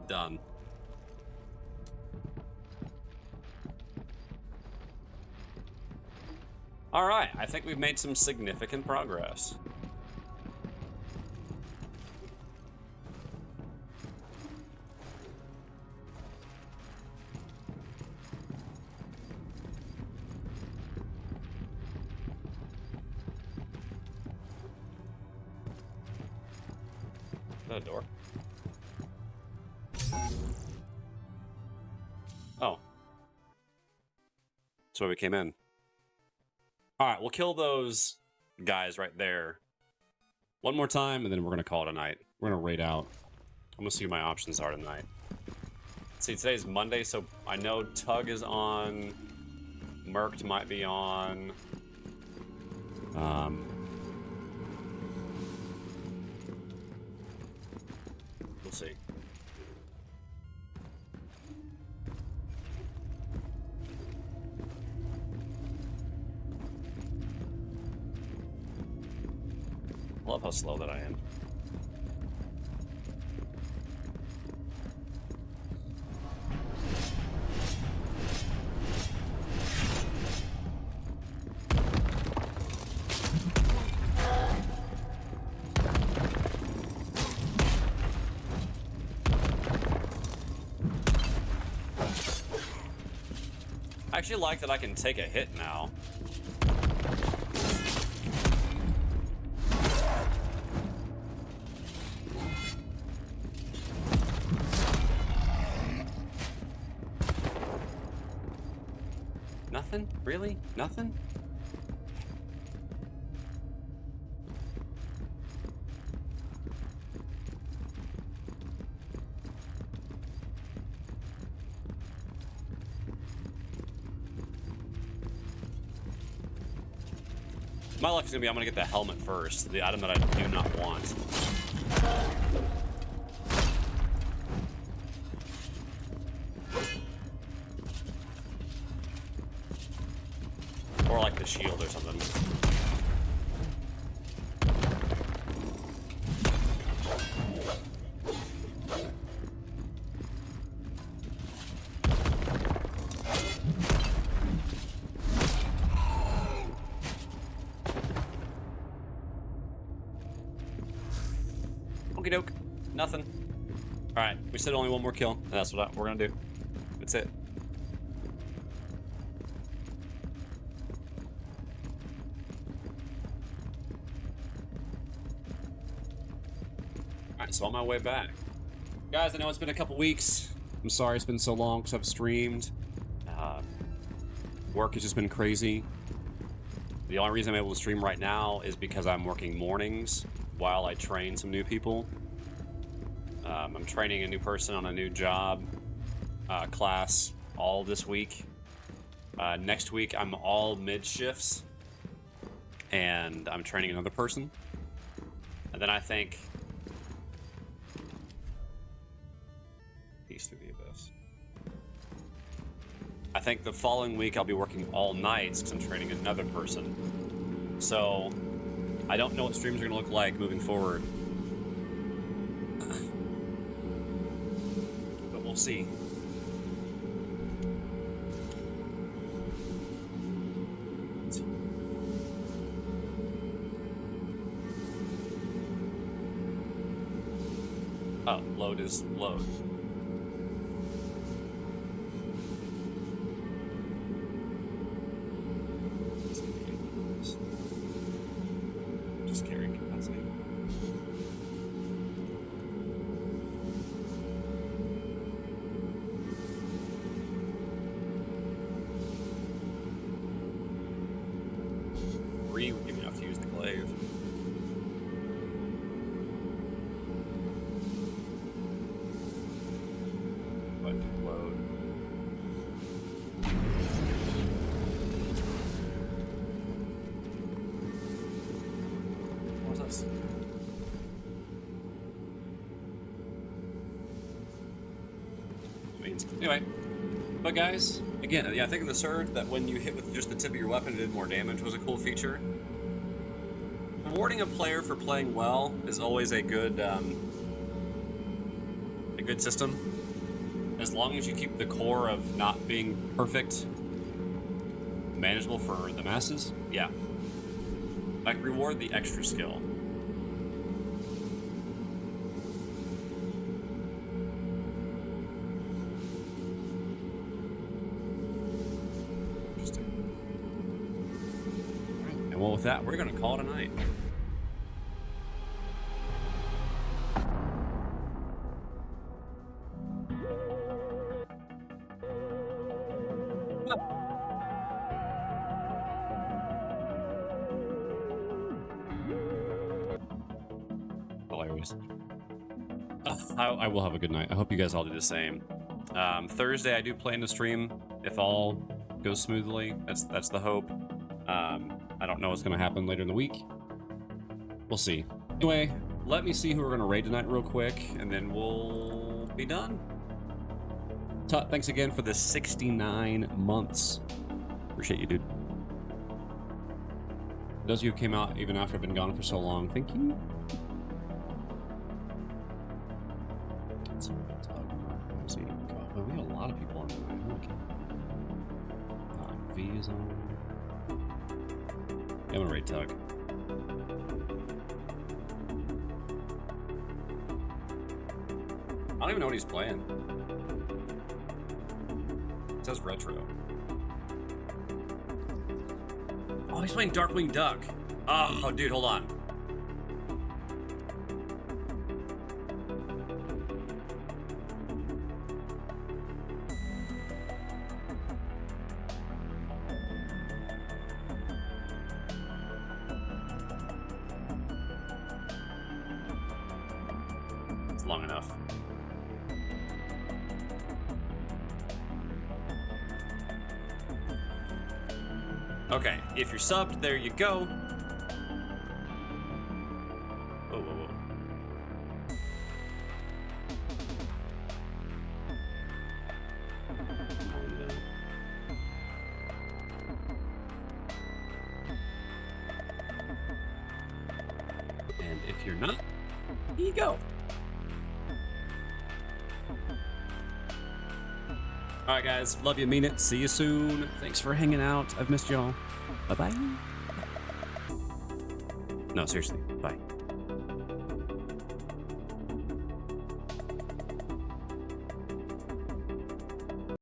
Speaker 1: Done. All right, I think we've made some significant progress. Is that a door? Oh. That's why we came in. All right, we'll kill those guys right there one more time, and then we're going to call it a night. We're going to raid out. I'm going to see what my options are tonight. See, today's Monday, so I know Tug is on. Merked might be on. We'll see. I love how slow that I am. I actually like that I can take a hit now. Nothing? Really? Nothing? My luck is gonna be I'm gonna get the helmet first, the item that I do not want. Or like the shield or something. Okie doke. Nothing. Alright, we said only one more kill, and that's what we're gonna do. That's it. Alright, so on my way back. Guys, I know it's been a couple weeks. I'm sorry it's been so long because I've streamed. Work has just been crazy. The only reason I'm able to stream right now is because I'm working mornings while I train some new people. I'm training a new person on a new job class all this week. Next week, I'm all mid shifts, and I'm training another person. And then I think Peace through the abyss. I think the following week I'll be working all nights because I'm training another person. So I don't know what streams are going to look like moving forward. But we'll see. Oh, load is load. Just carrying capacity. Three would give me enough to use the glaive. Load. What was this? Anyway, but guys, again, yeah, I think in the surge that when you hit with just the tip of your weapon, it did more damage was a cool feature. Rewarding a player for playing well is always a good good system. As long as you keep the core of not being perfect manageable for the masses, yeah. Like, reward the extra skill. Interesting. All right. And well, with that, we're going to call it a night. Hilarious. I will have a good night. I hope you guys all do the same. Thursday, I do plan to stream if all goes smoothly. That's the hope. I don't know what's going to happen later in the week. We'll see. Anyway, let me see who we're going to raid tonight real quick, and then we'll be done. Tut, thanks again for the 69 months. Appreciate you, dude. Those of you who came out even after I've been gone for so long, thank you. Oh, we have a lot of people on tonight. V is on. I'm gonna raid Tug. I don't even know what he's playing. It says retro. Oh, he's playing Darkwing Duck. Oh, dude, hold on. It's long enough. Okay, if you're subbed, there you go. Whoa, whoa, whoa. And if you're not, here you go. All right, guys. Love you, mean it. See you soon. Thanks for hanging out. I've missed y'all. Bye-bye. No, seriously. Bye.